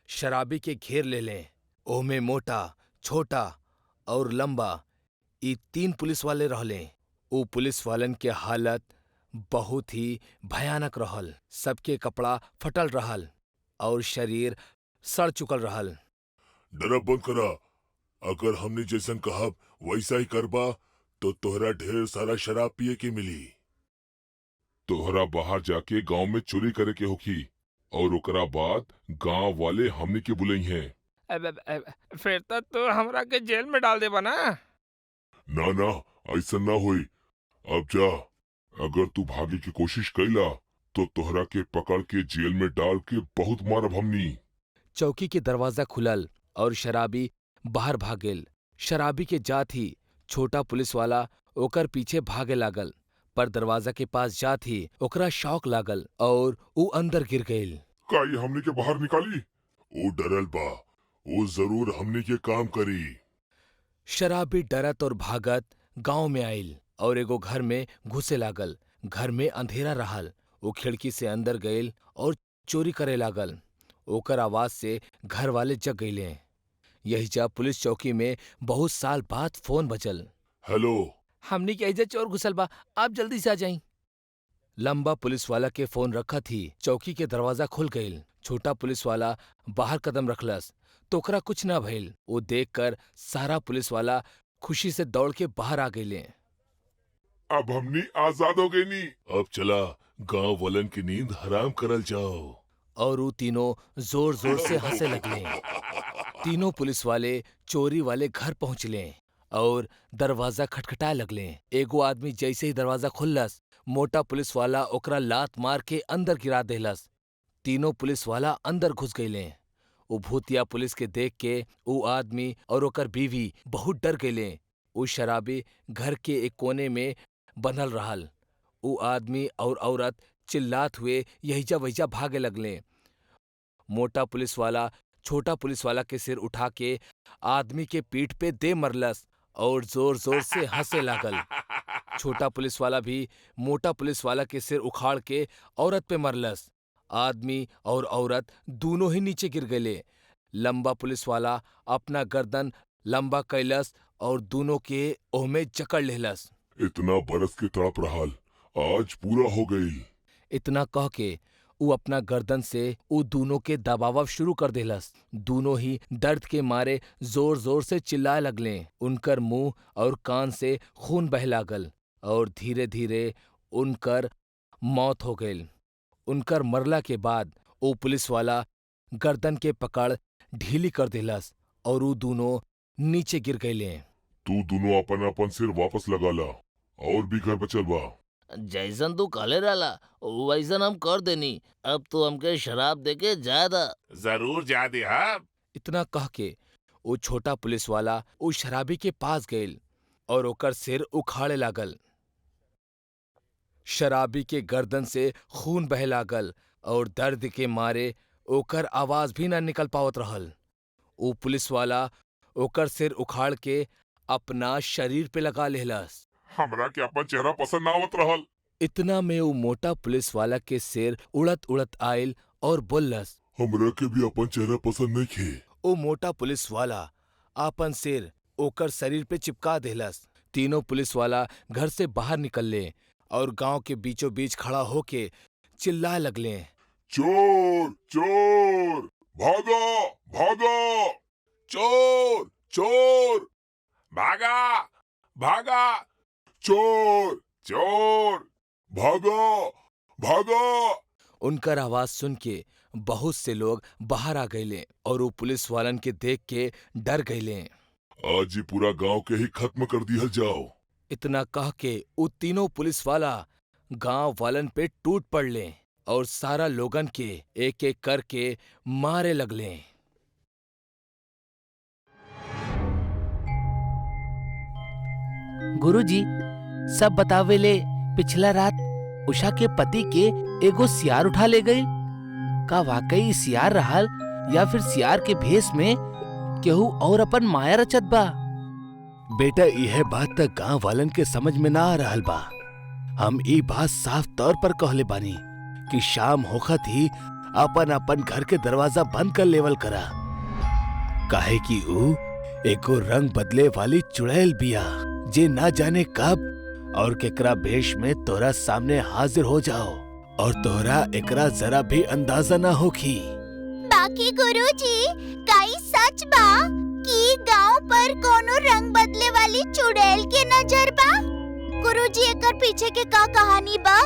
Speaker 1: शराबी के घेर ले लें। ओमे मोटा, छोटा और लंबा ई 3 पुलिस वाले रहले। ओ पुलिस वालन के हालत बहुत ही भयानक रहल। सबके कपड़ा फटल रहल और शरीर सड़ चुकल रहल।
Speaker 6: डरब बंद करा। अगर हमने जैसन कहब वैसा ही करबा तो तोहरा ढेर सारा शराब पिए के मिली। तोहरा बाहर जाके गांव में चोरी करे के होखी और ओकरा बाद गांव वाले हमने के बुलई हैं।
Speaker 4: फिर तो हमरा के जेल में डाल देबा ना?
Speaker 6: ना ऐसा ना होई। अब जा, अगर तू भागे की कोशिश कैला तो तोहरा के पकड़ के जेल में डाल के बहुत मारब हमनी।
Speaker 1: चौकी के दरवाजा खुलल और शराबी बाहर भागेल। शराबी के जात ही छोटा पुलिस वाला ओकर पीछे भागे लागल, पर दरवाजा के पास जात ही ओकरा शौक लागल और ऊ अंदर गिर गईल।
Speaker 6: का ये हमने के बाहर निकाली? ओ डरल बा, ओ जरूर हमने के काम करी।
Speaker 1: शराबी डरत और भागत गांव में आइल और एगो घर में घुसे लागल। घर में अंधेरा रहल। वो खिड़की से अंदर गईल और चोरी करे लागल। ओकर आवाज से घर वाले जग गईले। यही जा पुलिस चौकी में बहुत साल बाद फोन बजल।
Speaker 6: हेलो।
Speaker 1: हमनी के एजा चोर घुसल बा, आप जल्दी से आ जाई। लंबा पुलिस वाला के फोन रखा थी। चौकी के दरवाजा खुल गईल। छोटा पुलिस वाला बाहर कदम रखलस तो ओकरा कुछ ना भइल। वो देखकर सारा पुलिस वाला खुशी से दौड़ के बाहर आ गईले।
Speaker 6: अब हमनी आजाद हो गई नी। अब चला गांव वालन की नींद हराम करल जाओ।
Speaker 1: और वो तीनों जोर जोर से हंसे लगले। तीनों पुलिस वाले चोरी वाले घर पहुंचले और दरवाजा खटखटाए लगले। एगो आदमी जैसे ही दरवाजा खुल्लस, मोटा पुलिस वाला ओकरा लात मार के अंदर गिरा देलस। तीनों पुलिस वाला अंदर घुस गईले। उ भूतिया पुलिस के देख के उ आदमी और ओकर बीवी बहुत डर गईले। उ शराबी घर के एक कोने में बंधल रहल। उ आदमी और औरत चिल्लात हुए यहीजा वहीजा भागे लगले। मोटा पुलिस वाला छोटा पुलिस वाला के सिर उठा के आदमी के पीठ पे दे मरलस और जोर जोर से हंसे लागल। छोटा पुलिस वाला भी मोटा पुलिस वाला के सिर उखाड़ के औरत पे मरलस। आदमी और औरत दोनों ही नीचे गिर गए। लंबा पुलिस वाला अपना गर्दन लंबा कैलस और दोनों के ओहमे जकड़ लेलस।
Speaker 6: इतना बरस के तड़प रहल, आज पूरा हो गई।
Speaker 1: इतना कह के उ अपना गर्दन से उ दोनों के दबाव शुरू कर देलस। दोनों ही दर्द के मारे जोर जोर से चिल्लाए लगले। उनकर मुंह और कान से खून बह लागल और धीरे धीरे उनकर मौत हो गई। उनकर मरला के बाद वो पुलिस वाला गर्दन के पकड़ ढीली कर देलस और वो दोनों नीचे गिर गईले।
Speaker 6: तू दोनों अपन अपन सिर वापस लगा ला और भी घर बचल बा।
Speaker 5: जैसन तू कहले रहला वैसन हम कर देनी। अब तो हमके शराब देके ज्यादा
Speaker 6: जरूर जा दे। हाँ,
Speaker 1: इतना कह के वो छोटा पुलिस वाला उस शराबी के पास गईल और ओकर सिर उखाड़े लागल। शराबी के गर्दन से खून बह लागल और दर्द के मारे ओकर आवाज भी ना निकल पावत रहल। वो पुलिस वाला ओकर सिर उखाड़ के अपना शरीर पे लगा लेलस।
Speaker 6: हमरा के अपन चेहरा पसंद ना आवत रहल।
Speaker 1: इतना में वो मोटा पुलिस वाला के सिर उड़त उड़त आयल और बोललस,
Speaker 6: हमरा के भी अपन चेहरा पसंद नहीं खे।
Speaker 1: वो मोटा पुलिस वाला आपन सिर ओकर शरीर पे चिपका देलस। तीनों पुलिस वाला घर से बाहर निकलले और गांव के बीचों बीच खड़ा होके चिल्लाए लगले,
Speaker 6: चोर चोर भागा भागा, चोर चोर भागा भागा, चोर चोर भागा भागा।
Speaker 1: उनकर आवाज सुन के बहुत से लोग बाहर आ गईले और वो पुलिस वालन के देख के डर गईले।
Speaker 6: आज ही पूरा गांव के ही खत्म कर दिया जाओ।
Speaker 1: इतना कह के वो तीनों पुलिस वाला गांव वालन पे टूट पड़ले और सारा लोगन के एक एक करके मारे लगले।
Speaker 5: गुरुजी सब बतावेले पिछला रात उषा के पति के एगो सियार उठा ले गई। का वाकई सियार रहल या फिर सियार के भेष में केहू और अपन माया रचत बा?
Speaker 1: बेटा यह बात तक गांव वालन के समझ में ना आ रहल बा। हम ई बात साफ तौर पर कहले बानी कि शाम होखत ही अपन अपन घर के दरवाजा बंद कर लेवल करा, काहे कि ऊ एको रंग बदले वाली चुड़ैल बिया जे ना जाने कब और केकरा भेष में तोरा सामने हाजिर हो जाओ और तोरा एकरा जरा भी अंदाजा ना होखी।
Speaker 2: बाकी गुरुजी कई सच बा कि गांव पर कोनो रंग बदले वाली चुड़ैल के नजर बा? गुरुजी एकर पीछे के का कहानी बा?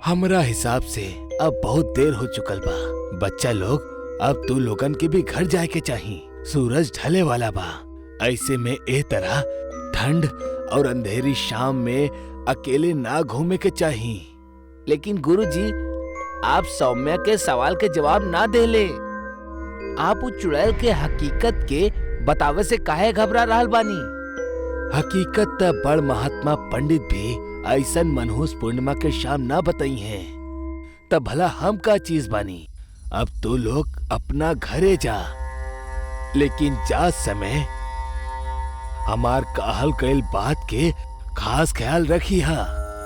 Speaker 1: हमरा हिसाब से अब बहुत देर हो चुकल बा। बच्चा लोग अब तू लोगन के भी घर जाए के चाही। सूरज ढले वाला बा। ऐसे में ए तरह ठंड और अंधेरी शाम में अकेले ना घूमे के चाही।
Speaker 5: लेकिन गुरुजी आप सौम्या के सवाल के जवाब ना देले। आप उस चुड़ैल के हकीकत के बतावे से काहे घबरा रहल बानी?
Speaker 1: हकीकत त बड़ महात्मा पंडित भी ऐसन मनहूस पूर्णिमा के शाम ना बताई हैं। तब भला हम का चीज बानी? अब तू लोग अपना घरे जा, लेकिन जा समय हमार कहल कईल बात के खास ख्याल रखी हा।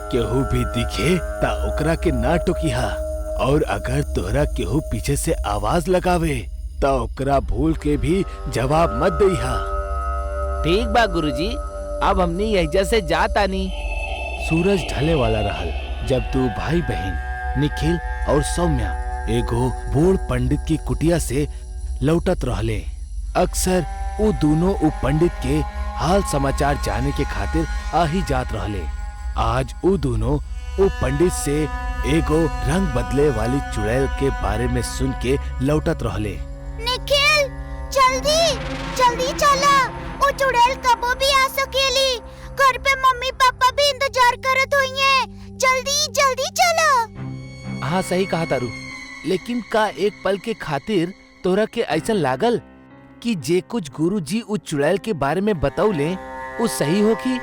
Speaker 1: केहू भी दिखे ता ओकरा के ना टोकिहा, और अगर तोहरा केहू पीछे से आवाज लगावे ता ओकरा भूल के भी जवाब मत देहा।
Speaker 5: ठीक बा गुरुजी, अब हमनी यही से जात आनी।
Speaker 1: सूरज ढले वाला रहल जब दो भाई बहन निखिल और सौम्या एगो बूढ़ पंडित की कुटिया से लौटत रहले। अक्सर वो दोनों उ पंडित के हाल समाचार जाने के खातिर आ ही जात रहले। आज वो दोनों उ पंडित से एगो रंग बदले वाली चुड़ैल के बारे में सुन के लौटत रहले।
Speaker 7: निखिल, जल्दी जल्दी चला, वो चुड़ैल कबो भी आ सकेली। घर पे मम्मी पापा भी इंतजार करत होइए। जल्दी जल्दी चला।
Speaker 5: हाँ सही कहा तारू, लेकिन का एक पल के खातिर तोरा के ऐसा लागल कि जे कुछ गुरुजी उस चुड़ैल के बारे में बतौले वो सही हो की?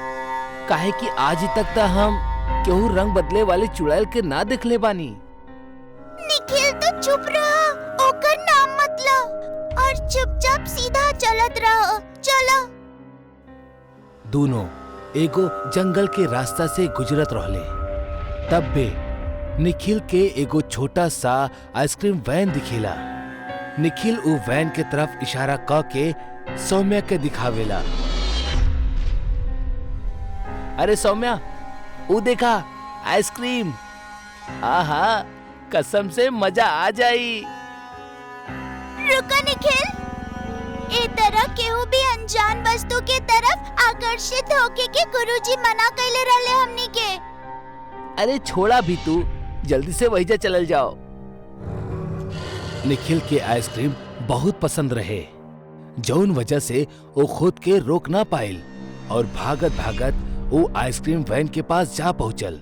Speaker 5: काहे कि आज तक तो हम केहू रंग बदले वाली चुड़ैल के ना देखले बानी।
Speaker 7: निखिल तो चुप रहा, ओकर नाम मत लो और चुपचाप सीधा चलत रहो। चलो।
Speaker 1: दोनों एगो जंगल के रास्ता से गुजरत रहले। तब बे निखिल के एगो छोटा सा आइसक्रीम वैन दिखेला। निखिल उ वैन के तरफ इशारा क के सौम्या के दिखावेला।
Speaker 5: अरे सौम्या, वो देखा आइसक्रीम। आहा, कसम से मजा आ जाई।
Speaker 7: रुको निखिल, ए तरह केहू भी अनजान वस्तु के तरफ आकर्षित होके के गुरुजी मना कैले रहले हमनी के।
Speaker 5: अरे छोड़ा भी तू, जल्दी से वही जा चलल जाओ।
Speaker 1: निखिल के आइसक्रीम बहुत पसंद रहे, जौन वजह से वो खुद के रोक ना पाइल और भागत भागत वो आइसक्रीम वैन के पास जा पहुंचल।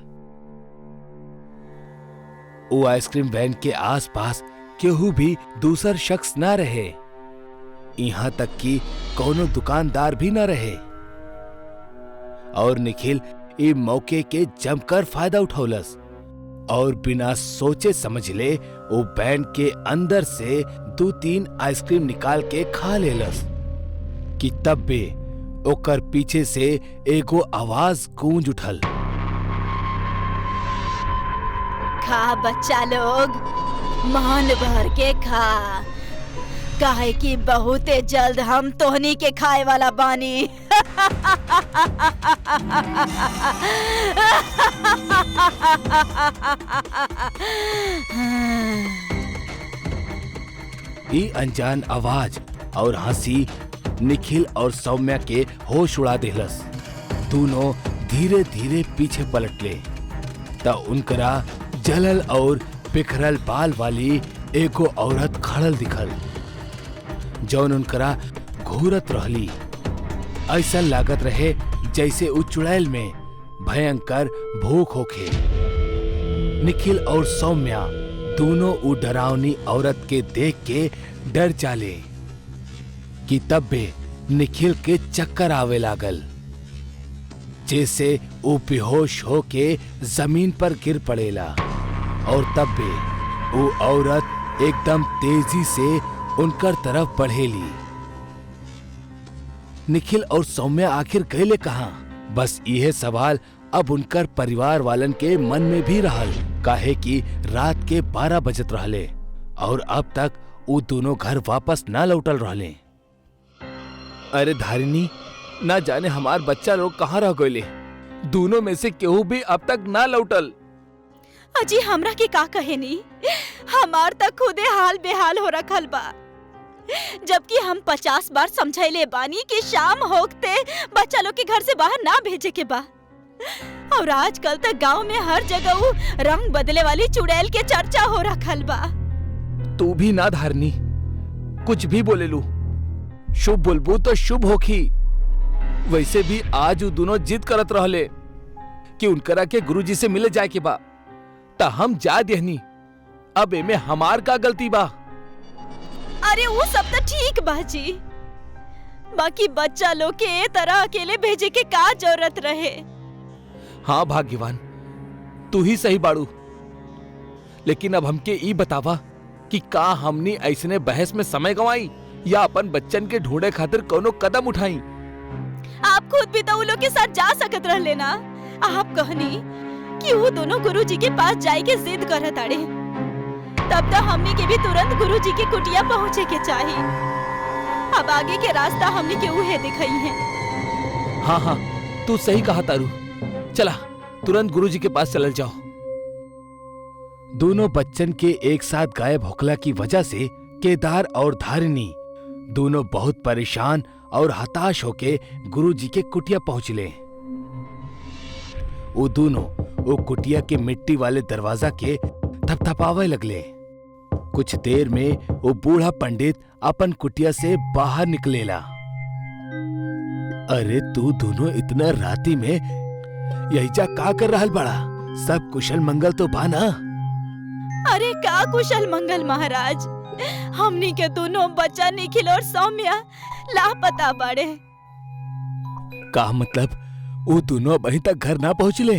Speaker 1: वो आइसक्रीम वैन के आसपास केहू भी दूसर शख्स ना रहे, यहाँ तक कि कोनो दुकानदार भी ना रहे। और निखिल इस मौके के जमकर फायदा उठौलस और बिना सोचे समझले वो वैन के अंदर से 2-3 आइसक्रीम निकाल के खा लेलस कि तब बे ओकर पीछे से एगो आवाज गूंज उठल।
Speaker 2: खा बच्चा लोग, मान भर के खा, काहे कि बहुत जल्द हम तोहनी के खाए वाला बानी।
Speaker 1: ये अनजान आवाज और हंसी निखिल और सौम्या के होश उड़ा देहलस। दोनों धीरे धीरे पीछे पलटले त उनकरा जलल और बिखरल बाल वाली एगो औरत खड़ल दिखल, जौन उनकरा घूरत रहली। ऐसा लागत रहे जैसे उ चुड़ैल में भयंकर भूख होखे। निखिल और सौम्या दोनों उ डरावनी औरत के देख के डर जाले कि तब बे निखिल के चक्कर आवे लागल, जैसे वो बेहोश होके जमीन पर गिर पड़ेला। और तब बे वो औरत एकदम तेजी से उनकर तरफ बढ़ेली। निखिल और सौम्या आखिर गए कहाँ? बस यह सवाल अब उनकर परिवार वालन के मन में भी रहल, काहे कि रात के 12 बजत रहले और अब तक वो दोनों घर वापस ना लौटल रहले। अरे धारिणी, ना जाने हमार बच्चा लोग कहाँ रह गए। दोनों में से केहू भी अब तक ना लौटल।
Speaker 2: अजी हमरा के का कहे नी, हमार तक खुदे हाल बेहाल हो रखल बा। जबकि हम 50 बार समझाइले बानी कि शाम होते बच्चा लोग के घर से बाहर ना भेजे के बा। और आजकल तक गांव में हर जगह वो रंग बदले वाली चुड़ैल के चर्चा हो रखल बा।
Speaker 1: तू भी ना धारनी, कुछ भी बोले लू, शुभ बोलबू तो शुभ होखी। वैसे भी आज वो दोनों जिद करत रहले कि उनकरा के गुरुजी से मिले जाए के बा, ता हम जा देहनी। अब एमे हमार का गलती बा?
Speaker 2: अरे वो सब तो ठीक बा जी, बाकी बच्चा लोग के ए तरह अकेले भेजे के का जरूरत रहे?
Speaker 1: हाँ भाग्यवान, तू ही सही बाड़ू। लेकिन अब हमके ई बतावा कि का हमनी ऐसने बहस में समय गवाई या अपन बच्चन के ढूंढे खातिर कोनो कदम उठाई?
Speaker 2: आप खुद भी तो उन लोग के साथ जा सकत रहले ना। आप कहनी कि वो दोनों गुरुजी के पास जाए के जिद करत आड़े। तब तक हमने के भी तुरंत गुरुजी की कुटिया पहुँचे के चाहिए। अब आगे के रास्ता हमने के उहे दिखाई है।
Speaker 1: हाँ हाँ, तू सही कहा तारू। चला तुरंत गुरुजी के पास चल जाओ।
Speaker 5: दोनों बच्चन के एक साथ गायब होखला की वजह से केदार और धारिणी दोनों बहुत परेशान और हताश होके गुरुजी के कुटिया पहुंचले। वो दोनों वो कुटिया के मिट्टी वाले दरवाजा के थपथपावे लगले। कुछ देर में वो बूढ़ा पंडित अपन कुटिया से बाहर निकलेला। अरे तू दोनों इतना राती में यहीजा का कर रहल बड़ा? सब कुशल मंगल तो बा ना?
Speaker 2: अरे का कुशल मंगल महाराज, हमनी के दोनों बच्चा निखिल और सौम्या लापता बाड़े।
Speaker 5: का मतलब वो दोनों अभी तक घर ना पहुंचले?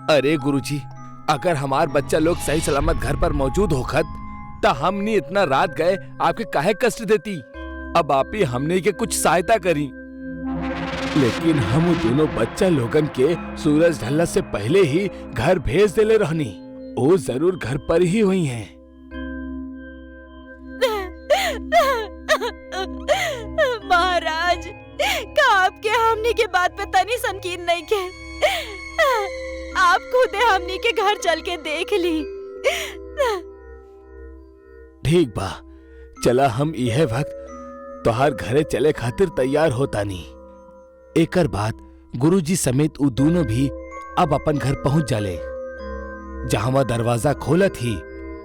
Speaker 1: अरे गुरुजी, अगर हमार बच्चा लोग सही सलामत घर पर मौजूद होखत तो हमनी इतना रात गए आपके काहे कष्ट देती। अब आप ही हमने के कुछ सहायता करी।
Speaker 5: लेकिन हम दोनों बच्चा लोगन के सूरज ढलने से पहले ही घर भेज देले रहनी। वो जरूर घर पर ही हुई हैं।
Speaker 2: महाराज, का आपके हमनी के बात पे तनी संकीन नहीं के? आप खुदे हमनी के घर चल के देख ली।
Speaker 5: ठीक बा, चला हम यह वक्त तोहार घरे चले खातिर तैयार होता नी। एकर बाद गुरुजी समेत उ दोनों भी अब अपन घर पहुंच जाले। जहां दरवाजा खोलत ही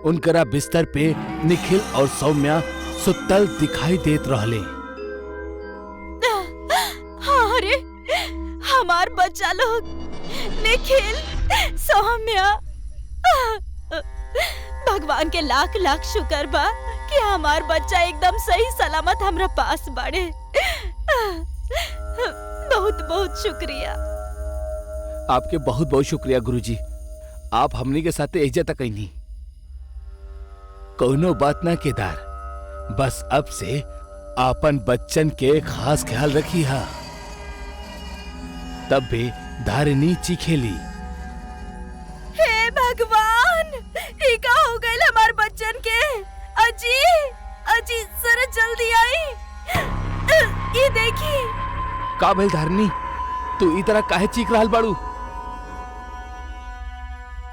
Speaker 5: उनकरा बिस्तर पे निखिल और सौम्या सुतल दिखाई देत रहले।
Speaker 2: अरे हमार बच्चा लोग निखिल, सौम्या, भगवान के लाख लाख शुक्र बा कि हमार बच्चा एकदम सही सलामत हमरा पास बाड़े। बहुत बहुत शुक्रिया।
Speaker 5: आपके बहुत बहुत शुक्रिया गुरुजी। आप हमनी के साथ एजा तक नहीं। कौनो बात ना केदार, बस अब से आपन बच्चन के खास ख्याल रखी हा। तब भी धारिणी चीखेली,
Speaker 2: हे भगवान, ई का हो गइल हमार बच्चन के? अजी अजी जरा जल्दी आई। ये देखी।
Speaker 5: का भइल धारिणी, तू ई तरह काहे चीख रहल बाड़ू?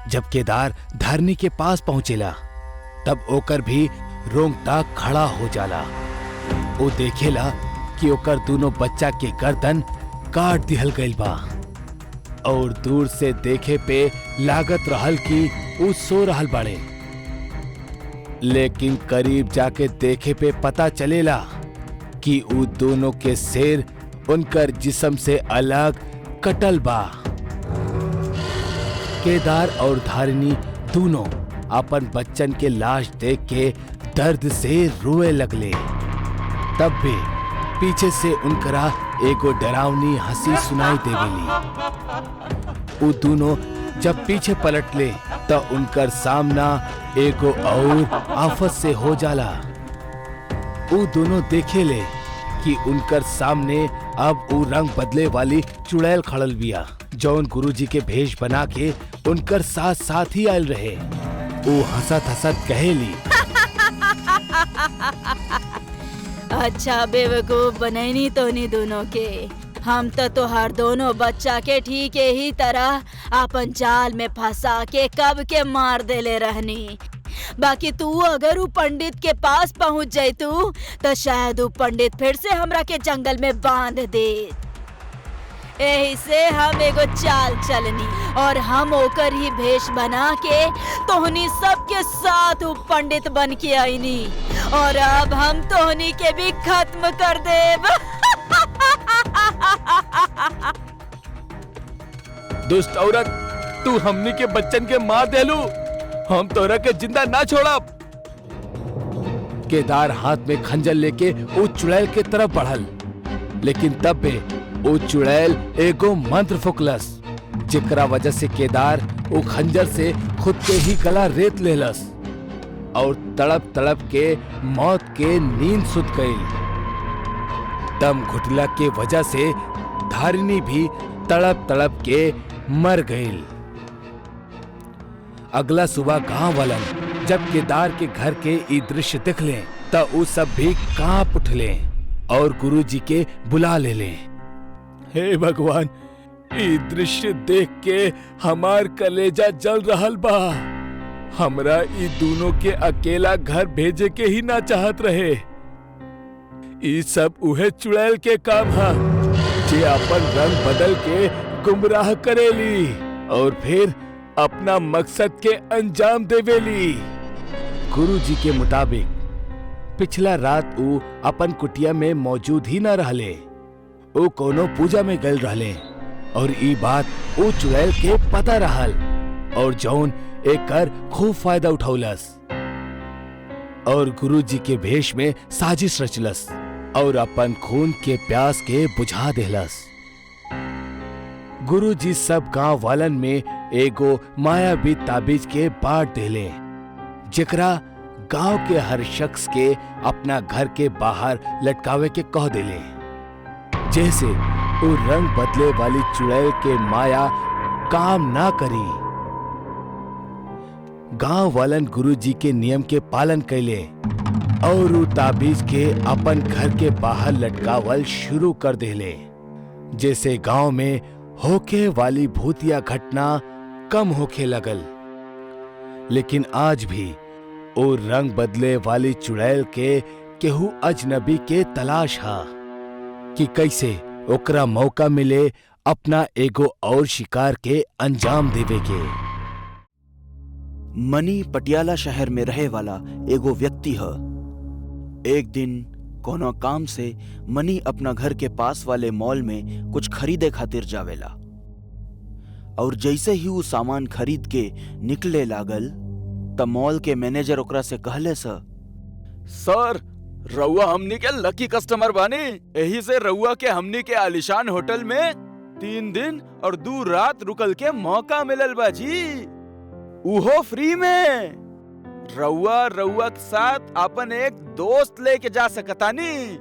Speaker 5: जब केदार धारिणी के पास पहुंचेला तब ओकर भी रोंगटा खड़ा हो जाला। वो देखेला कि ओकर दोनों बच्चा के गर्दन काट दिहल गइल बा और दूर से देखे पे लागत रहल कि वो सो रहल बाड़े। लेकिन करीब जाके देखे पे पता चलेला कि वो दोनों के सिर उनकर जिस्म से अलग कटल बा। केदार और धारिणी दोनों अपन बच्चन के लाश देख के दर्द से रोए लगले। तब भी पीछे से उनकरा एगो डरावनी हंसी सुनाई देवेली। वो दोनों जब पीछे पलटले तो उनकर सामना एगो और आफत से हो जाला। वो दोनों देखेले कि उनकर सामने अब वो रंग बदले वाली चुड़ैल खड़ल बिया, जौन गुरुजी के भेष बना के उनकर साथ साथ ही आयल रहे। वो हंसत हंसत कहेली,
Speaker 2: अच्छा बेवकूफ बनैनी तोनी दोनों के। हम तो तोहार दोनों बच्चा के ठीक ही तरह अपन जाल में फंसा के कब के मार देले रहनी। बाकी तू अगर उ पंडित के पास पहुंच जाइतू तो शायद उ पंडित फिर से हमरा के जंगल में बांध दे। यही से हम एगो चाल चलनी और हम ओकर ही भेष बना के तोहनी सबके साथ उ पंडित बन के आईनी और अब हम तोहनी के भी खत्म कर देब।
Speaker 5: दुष्ट औरत, तू हमनी के बच्चन के मार देलू, हम तोरा के जिंदा ना छोड़ब। केदार हाथ में खंजर लेके वो चुड़ैल के तरफ बढ़ल, लेकिन तब भी वो चुड़ैल एगो मंत्र फुकलस, जेकरा वजह से केदार वो खंजर से खुद के ही गला रेत लेलस और तड़प तड़प के मौत के नींद सुत गई। दम घुटला के वजह से धारिणी भी तड़प तड़प के
Speaker 1: मर गईल। अगला सुबह गांव वालन जब केदार के घर के ई दृश्य दिखले त उ सब भी कांप उठले और गुरुजी के बुला ले। हे भगवान, ई दृश्य देख के हमार कलेजा जल रहल बा। हमरा ई दोनों के अकेला घर भेजे के ही ना चाहत रहे। ई सब उहे चुड़ैल के काम है जे अपन रंग बदल के गुमराह करेली और फिर अपना मकसद के अंजाम देवेली। गुरुजी के मुताबिक पिछला रात उ अपन कुटिया में मौजूद ही न रहले। उ कोनो पूजा में गल रहले और ई बात उ चुड़ैल के पता रहल और जौन एकर खूब फायदा उठौलस और गुरुजी के भेष में साजिश रचलस और अपन खून के प्यास के बुझा देहलस। गुरुजी सब गांव वालन में एगो मायावी ताबीज के बांट देले जेकरा गांव के हर शख्स के अपना घर के बाहर लटकावे के कह देले, जैसे वो रंग बदले वाली चुड़ैल के माया काम ना करी। गांव वालन गुरुजी के नियम के पालन कैले और उ ताबीज के अपन घर के बाहर लटकावल शुरू कर देले, जैसे गांव में होके वाली भूतिया घटना कम होके लगल। लेकिन आज भी ओ रंग बदले वाली चुड़ैल के केहू अजनबी के तलाश हा कि कैसे ओकरा मौका मिले अपना एगो और शिकार के अंजाम देवे के।
Speaker 3: मनी पटियाला शहर में रहे वाला एगो व्यक्ति है। एक दिन कोनो काम से मनी अपना घर के पास वाले मॉल में कुछ खरीदे खातिर जावेला और जैसे ही वो सामान खरीद के निकले लागल त मॉल के मैनेजर ओकरा से कहले
Speaker 4: सर, रउआ हमनी के लकी कस्टमर बानी, यही से रउआ के हमनी के आलिशान होटल में 3 दिन और 2 रात रुकल के मौका मिलल बा जी, उहो फ्री में। रउआ के साथ अपन एक दोस्त लेके जा सकतानी,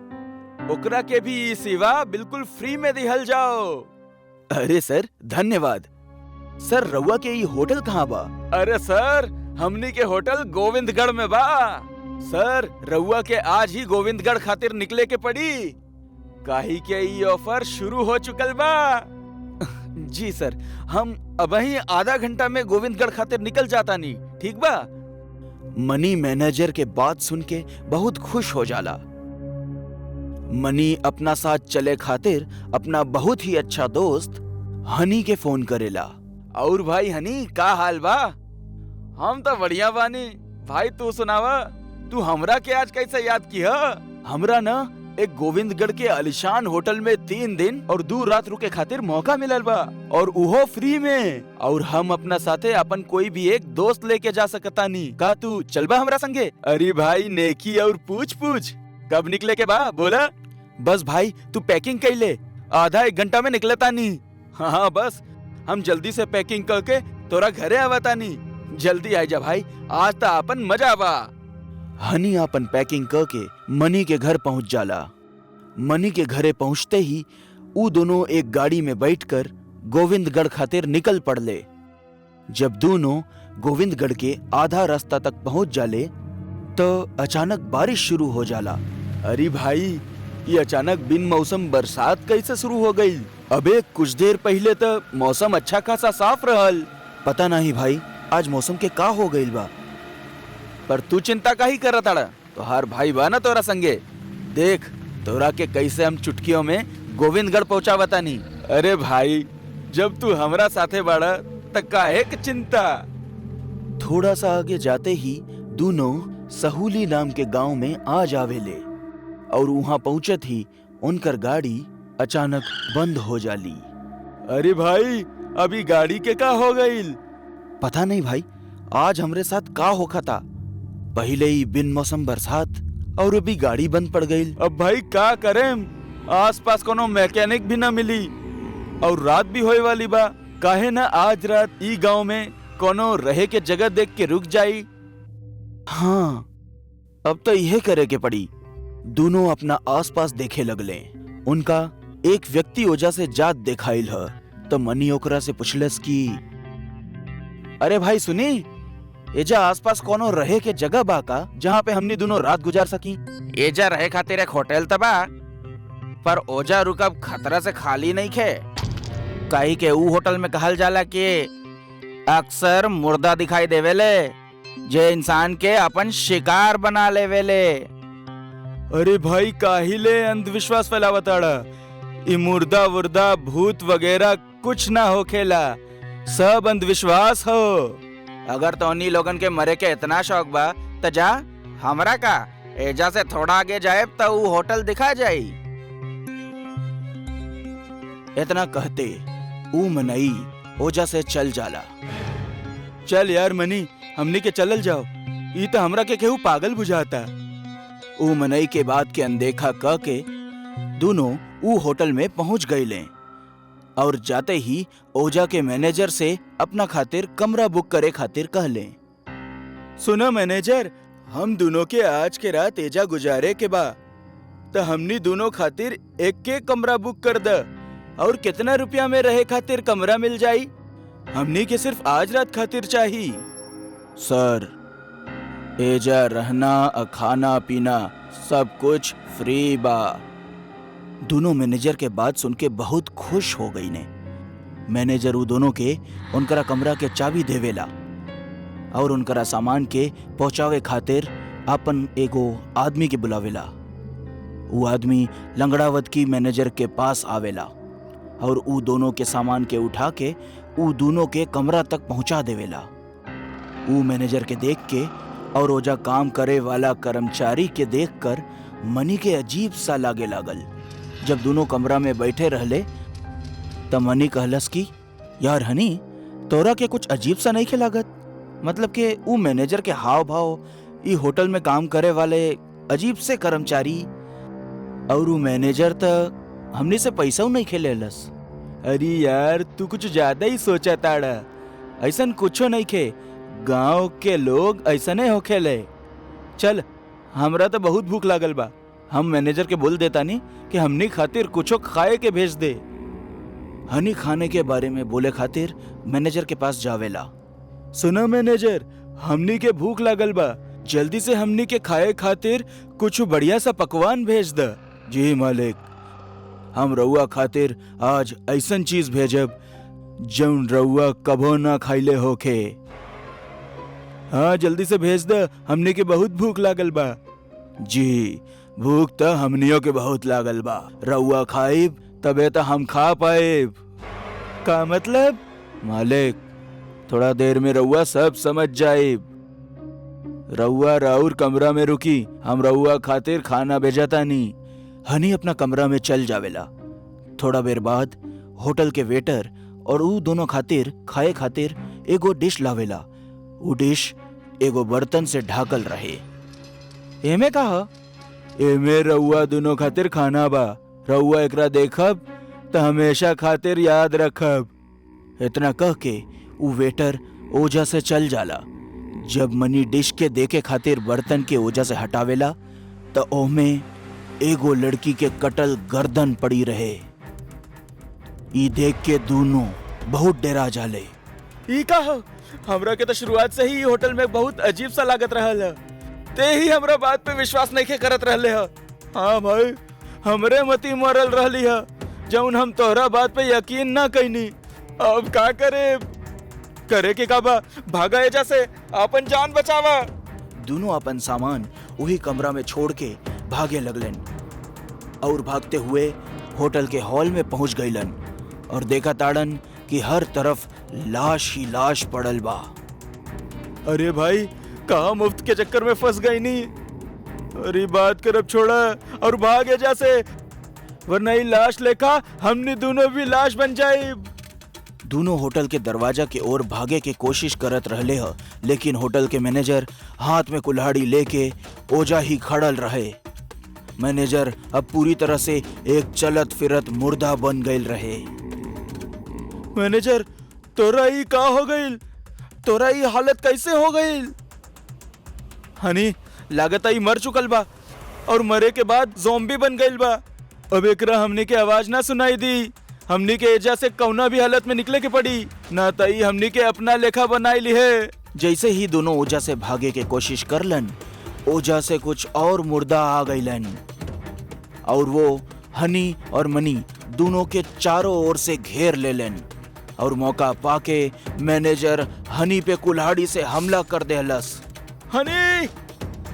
Speaker 4: ओकरा के भी ई सेवा बिल्कुल फ्री में दिहल जाओ।
Speaker 3: अरे सर, धन्यवाद। सर, रउआ के ई होटल कहाँ बा?
Speaker 4: अरे सर, हमनी के होटल गोविंदगढ़ में बा। सर, रउआ के आज ही गोविंदगढ़ खातिर निकले के पड़ी, काहे के ई ऑफर शुरू हो चुकल बा।
Speaker 3: जी सर, हम अबही आधा घंटा में गोविंदगढ़ खातिर निकल जाता नी, ठीक बा? मनी मैनेजर के बात सुन के बहुत खुश हो जाला। मनी अपना साथ चले खातिर अपना बहुत ही अच्छा दोस्त हनी के फोन करेला।
Speaker 4: और भाई हनी, का हाल बा? हम तो बढ़िया बानी। भाई तू सुनावा, तू हमरा के आज कैसे याद किया?
Speaker 3: हमरा ना एक गोविंदगढ़ के आलिशान होटल में 3 दिन और 2 रात रुके खातिर मौका मिलल बा और उहो फ्री में, और हम अपना साथे अपन कोई भी एक दोस्त लेके जा सकता नी। का तू चलबा हमरा संगे?
Speaker 4: अरे भाई, नेकी और पूछ कब निकले के बा बोला?
Speaker 3: बस भाई तू पैकिंग कर ले, आधा 1 घंटा में निकलता नी।
Speaker 4: हाँ बस, हम जल्दी से पैकिंग करके तोरा घरे आवता नी। जल्दी आ जा भाई, आज तो अपन मजा बा।
Speaker 3: हनी अपन पैकिंग करके मनी के घर पहुंच जाला। मनी के घरे पहुंचते ही ऊ दोनों एक गाड़ी में बैठकर गोविंदगढ़ खातिर निकल पड़ले। जब दोनों गोविंदगढ़ के आधा रास्ता तक पहुंच जाले तो अचानक बारिश शुरू हो जाला।
Speaker 4: अरे भाई, ये अचानक बिन मौसम बरसात कैसे शुरू हो गई? अबे कुछ देर पहले तो मौसम अच्छा खासा साफ रहल।
Speaker 3: पता नहीं भाई, आज मौसम के का हो गईल बा।
Speaker 4: पर तू चिंता काहे करत ताड़ा? तोहार भाई बा ना तोरा संगे। देख तोरा के कैसे हम चुटकियों में गोविंदगढ़ पहुंचावतानी। अरे भाई, जब तू हमरा साथे बाड़ा त काहे के चिंता।
Speaker 3: थोड़ा सा आगे जाते ही दोनों सहूली नाम के गांव में आ जावेले और वहां पहुंचत ही उनकर गाड़ी अचानक बंद हो जाली।
Speaker 4: अरे भाई, अभी गाड़ी के का हो गईल?
Speaker 3: पता नहीं भाई, आज हमरे साथ का होखा था। पहले ही बिन मौसम बरसात और अभी गाड़ी बंद पड़ गई।
Speaker 4: अब भाई का करें? आसपास कोनो मैकेनिक भी ना मिली और रात भी होए वाली बा। काहे ना आज रात ई गांव में कोनो रहे के जगह देख के रुक जाई।
Speaker 3: हाँ, अब तो यह करे के पड़ी। दोनों अपना आसपास देखे लगले। उनका एक व्यक्ति वजह से जात दिखाइल है। तो मनी ओकरा से पूछलस कि अरे भाई सुनी, एजा आसपास कोनो रहे के जगह बा का जहाँ पे हमनी दोनों रात गुजार सकी?
Speaker 8: एजा रहे खातिर एक होटल तबा, पर ओजा रुकब खतरा से खाली नहीं खे। काहे के ऊ होटल में कहल जाला कि अक्सर मुर्दा दिखाई देवेले जे इंसान के अपन शिकार बना लेवेले।
Speaker 4: अरे भाई काहिले अंधविश्वास फैलावताड़ा। ई मुर्दा वुर्दा भूत वगैरह कुछ ना होखेला, सब अंधविश्वास हो।
Speaker 8: अगर तोहनी लोगन के मरे के इतना शौक बा त जा, हमरा का एजा से थोड़ा आगे जाए तो ऊ होटल दिखा जाई।
Speaker 3: इतना कहते ऊ मनई ओजा से चल जाला।
Speaker 4: चल यार मनी, हमनी के चलल जाओ, ई तो हमरा के केहू पागल बुझाता।
Speaker 3: ऊ मनई के बात के अनदेखा क के दोनों ऊ होटल में पहुंच गईले और जाते ही ओजा के मैनेजर से अपना खातिर कमरा बुक करे खातिर कहले।
Speaker 4: सुनो मैनेजर, हम दोनों के आज के रात एजा गुजारे के बा, तो हमनी दोनों खातिर एक के कमरा बुक कर द। और कितना रुपया में रहे खातिर कमरा मिल जाई? हमनी के सिर्फ आज रात खातिर चाहिए।
Speaker 3: सर, एजा रहना खाना पीना सब कुछ फ्री बा। दोनों मैनेजर के बात सुन के बहुत खुश हो गई ने। मैनेजर उ दोनों के उनकरा कमरा के चाबी देवेला और उनकरा सामान के पहुंचावे खातिर अपन एगो आदमी के बुलावेला। वो आदमी लंगड़ावत की मैनेजर के पास आवेला और उ दोनों के सामान के उठा के उ दोनों के कमरा तक पहुंचा देवेला। उ मैनेजर के देख के और ओजा काम करे वाला कर्मचारी के देखकर मनी के अजीब सा लागे लागल। जब दोनों कमरा में बैठे रहले तब मनी कहलस कि यार हनी, तोरा के कुछ अजीब सा नहीं लागत? मतलब के उ मैनेजर के हाव भाव, ई होटल में काम करे वाले अजीब से कर्मचारी, और उ मैनेजर त हमने से पैसा नहीं खेलेलस।
Speaker 4: अरे यार तू कुछ ज्यादा ही सोचा ताड़ा, ऐसन कुछो नहीं खे। गांव के लोग ऐसा नहीं होखेले। चल, हमरा तो बहुत भूख लागल बा, हम मैनेजर के बोल देता नहीं कि हमनी खातिर कुछो खाए के भेज दे।
Speaker 3: हनी खाने के बारे में बोले खातिर मैनेजर के पास जावेला।
Speaker 4: सुनो मैनेजर, हमनी के भूख लागल बा, जल्दी से हमनी के खाए खातिर कुछ बढ़िया सा पकवान भेज द।
Speaker 3: जी मालिक, हम रउआ खातिर आज ऐसन चीज भेजब जौन रउआ कभो ना खाइले होखे।
Speaker 4: हाँ जल्दी से भेज द, हमनी के बहुत भूख लागल बा।
Speaker 3: जी, भूख तो हमनियों के बहुत लागल बा। रउआ खाइब तबे तो हम खा पाएब।
Speaker 4: का मतलब?
Speaker 3: मालिक, थोड़ा देर में रउआ सब समझ जाइब। रउआ राउर कमरा में रुकी, हम रउआ खातिर खाना भेजतानी। हनी अपना कमरा में चल जावेला। थोड़ा देर बाद होटल के वेटर और ऊ दोनों खातिर खाए खातिर एगो डिश लावेला। ऊ डिश एगो बर्तन से ढाकल रहे।
Speaker 4: एमे कहा? एमे रउआ दोनों खातिर खाना बा, रउआ एकरा देखब तो हमेशा खातिर याद रखब।
Speaker 3: इतना कह के ऊ वेटर ओजा से चल जाला। जब मनी डिश के देखे खातिर बर्तन के ओजा से हटावेला तो ओमे एगो लड़की के कटल गर्दन पड़ी रहे। ई देख के दोनों बहुत डरा जाले।
Speaker 4: ई कहा? हमरा के तो शुरुआत से ही होटल में बहुत अजीब सा लागत रहल है, ते ही हमरा बात पे विश्वास नहीं करत रहले है। हाँ भाई, हमरे मती मरल रहली है जौन हम तोहरा बात पे यकीन ना कईनी। अब का करे के काबा, भागा एजा से, अपन जान बचावा।
Speaker 3: दोनों अपन सामान वही कमरा में छोड़ के भागे लगलन और भागते हुए होटल के हॉल में पहुंच गईलन और देखा ताड़न कि हर तरफ लाश ही लाश पड़ल बा।
Speaker 4: अरे भाई, कहाँ मुफ्त के चक्कर में फंस गई नी। अरे बात करब छोड़ा और भाग एजा से, वरना ही लाश लेखा हमने दोनों भी लाश बन जाए।
Speaker 3: दोनों होटल के दरवाजा के ओर भागे के कोशिश करत रहले ह, लेकिन होटल के मैनेजर हाथ में कुल्हाड़ी लेके ओजा ही खड़ल रहे। मैनेजर अब पूरी तरह से एक चलत फिरत मुर्दा बन गईल रहे।
Speaker 4: मैनेजर, तोरा ही का हो गईल? तोरा ही हालत कैसे हो गईल? हनी, लागत आई मर चुकल बा और मरे के बाद ज़ॉम्बी बन गईल बा। अब एकरा हमने के आवाज ना सुनाई दी, हमनी के एजा से कौना भी हालत में निकले के पड़ी, ना तई हमनी के अपना लेखा बनाई ली है।
Speaker 3: जैसे ही दोनों ओजा से भागे के कोशिश करलन, ओजा से कुछ और मुर्दा आ गईलन और वो हनी और मनी दोनों के चारों ओर से घेर लेलन और मौका पाके मैनेजर हनी पे कुल्हाड़ी से हमला कर देहलस।
Speaker 4: हनी,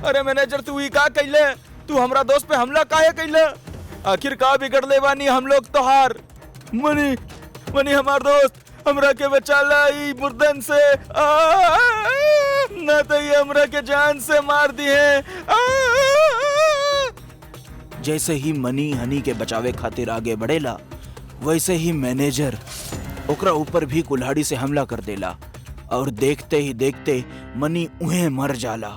Speaker 4: अरे मैनेजर तू ही का कइले? तू हमरा दोस्त पे हमला काहे कइले? आखिर का बिगड़ले बानी हम लोग तोहार? मनी, मनी हमार दोस्त, हमरा के बचा लाई मुर्दन से। ना तो ये हमरा के जान से मार दिए।
Speaker 3: जैसे ही मनी हनी के बचावे खातिर आगे बढ़ेला, वैसे ही मैनेजर ओकरा ऊपर भी कुल्हाड़ी से हमला कर देला और देखते ही देखते मनी उहे मर जाला।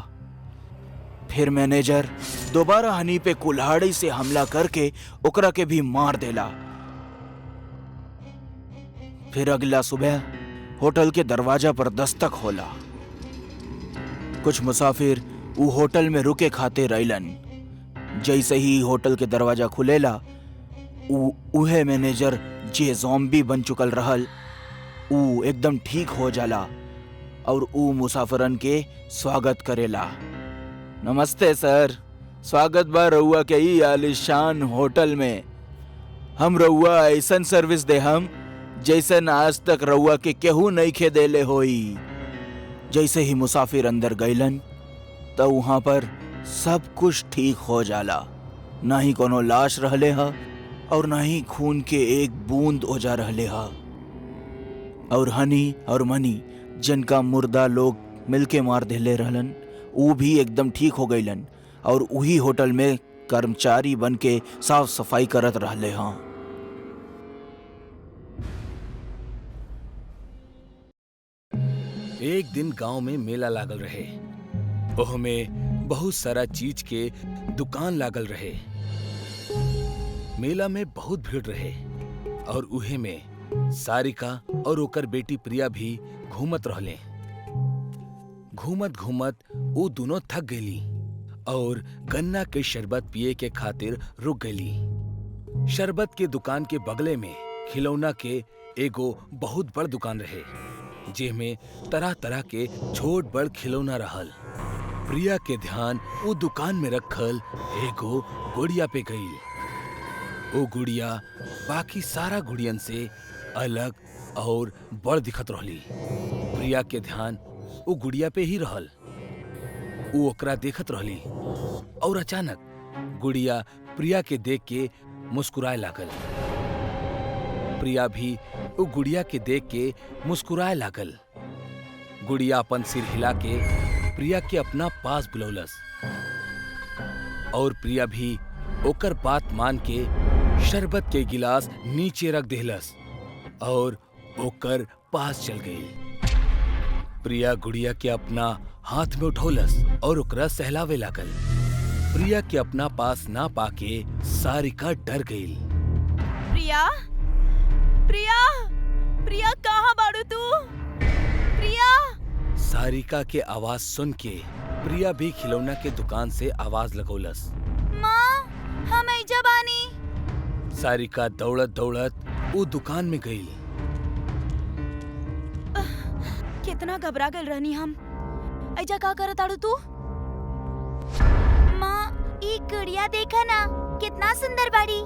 Speaker 3: फिर मैनेजर दोबारा हनी पे कुल्हाड़ी से हमला करके ओकरा के भी मार देला। फिर अगला सुबह होटल के दरवाजा पर दस्तक होला। कुछ मुसाफिर ऊ होटल में रुके खातिर अइलन। जैसे ही होटल के दरवाजा खुलेला, उहे मैनेजर जे ज़ॉम्बी बन चुकल रहल, ऊ एकदम ठीक हो जाला और ऊ मुसाफिरन के स्वागत करेला। नमस्ते सर, स्वागत बा रउआ के ई आलिशान होटल में। हम रउआ ऐसन सर्विस दे हम जैसन आज तक रउआ के केहू नहीं खे देले होई। जैसे ही मुसाफिर अंदर गईलन तो वहां पर सब कुछ ठीक हो जाला। ना ही कोनो लाश रहले हा और ना ही खून के एक बूंद ओजा रहले हा। और हनी और मनी जिनका मुर्दा लोग मिलके मार देले रहलन, वो भी एकदम ठीक हो गईलन और वही होटल में कर्मचारी बन के साफ सफाई करत रहले हा।
Speaker 1: एक दिन गांव में मेला लागल रहे। ओह में बहुत सारा चीज के दुकान लागल रहे। मेला में बहुत भीड़ रहे और उहे में सारिका और ओकर बेटी प्रिया भी घूमत रहले। घूमत घूमत वो दोनों थक गईली और गन्ना के शरबत पिए के खातिर रुक गईली। शरबत के दुकान के बगले में खिलौना के एगो बहुत बड़ दुकान रहे, जेमे तरह तरह के छोट बड़ खिलौना रहल। प्रिया के ध्यान वो दुकान में रखल एगो गुड़िया पे गईल। वो गुड़िया बाकी सारा गुड़ियन से अलग और बड़ दिखत रहली। प्रिया के ध्यान वो गुड़िया पे ही रहल। वो ओकरा देखत रहली और अचानक गुड़िया प्रिया के देख के मुस्कुराए लागल। प्रिया भी वो गुड़िया के देख के मुस्कुराए लागल। गुड़िया अपन सिर हिला के प्रिया के अपना पास बुलौलस और प्रिया भी ओकर बात मान के शरबत के गिलास नीचे रख देहलस और ओकर पास चल गई। प्रिया गुड़िया के अपना हाथ में उठौलस और ओकरा सहलावे लागल। प्रिया के अपना पास ना पाके सारिका डर गई।
Speaker 2: प्रिया, प्रिया, प्रिया कहाँ बाड़ू तू? प्रिया!
Speaker 1: सारिका के आवाज सुन के प्रिया भी खिलौना के दुकान से आवाज लगौलस।
Speaker 2: माँ, हम एजा बानी।
Speaker 1: सारिका दौड़त दौड़त वो दुकान में गई।
Speaker 2: कितना घबरा गल रहनी हम। एजा का करत आड़ू तू?
Speaker 7: माँ, ई गुड़िया देखा ना, कितना सुंदर बाड़ी।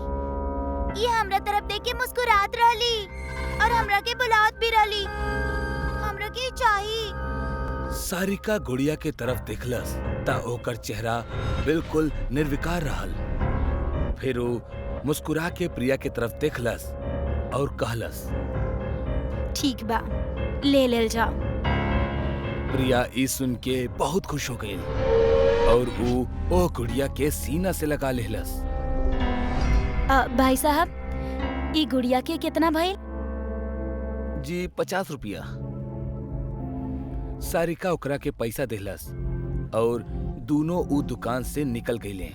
Speaker 7: ये हमरा तरफ देख के मुस्कुरात रहली और हमरा के बुलावत भी रहली। हमरा के चाहिए।
Speaker 1: सारिका गुड़िया के तरफ देखलस ता ओकर चेहरा बिल्कुल निर्विकार रहल। फिर वो मुस्कुरा के प्रिया के तरफ देखलस और कहलस,
Speaker 2: ठीक बा, ले लेल जाओ।
Speaker 1: प्रिया ई सुन के बहुत खुश हो गई और वो ओ गुड़िया के सीना से लगा लेहलस।
Speaker 2: भाई साहब, ई गुड़िया के कितना भइल?
Speaker 1: जी 50 रुपया। सारिका ओकरा के पैसा देहलस और दोनों ऊ दुकान से निकल गईले।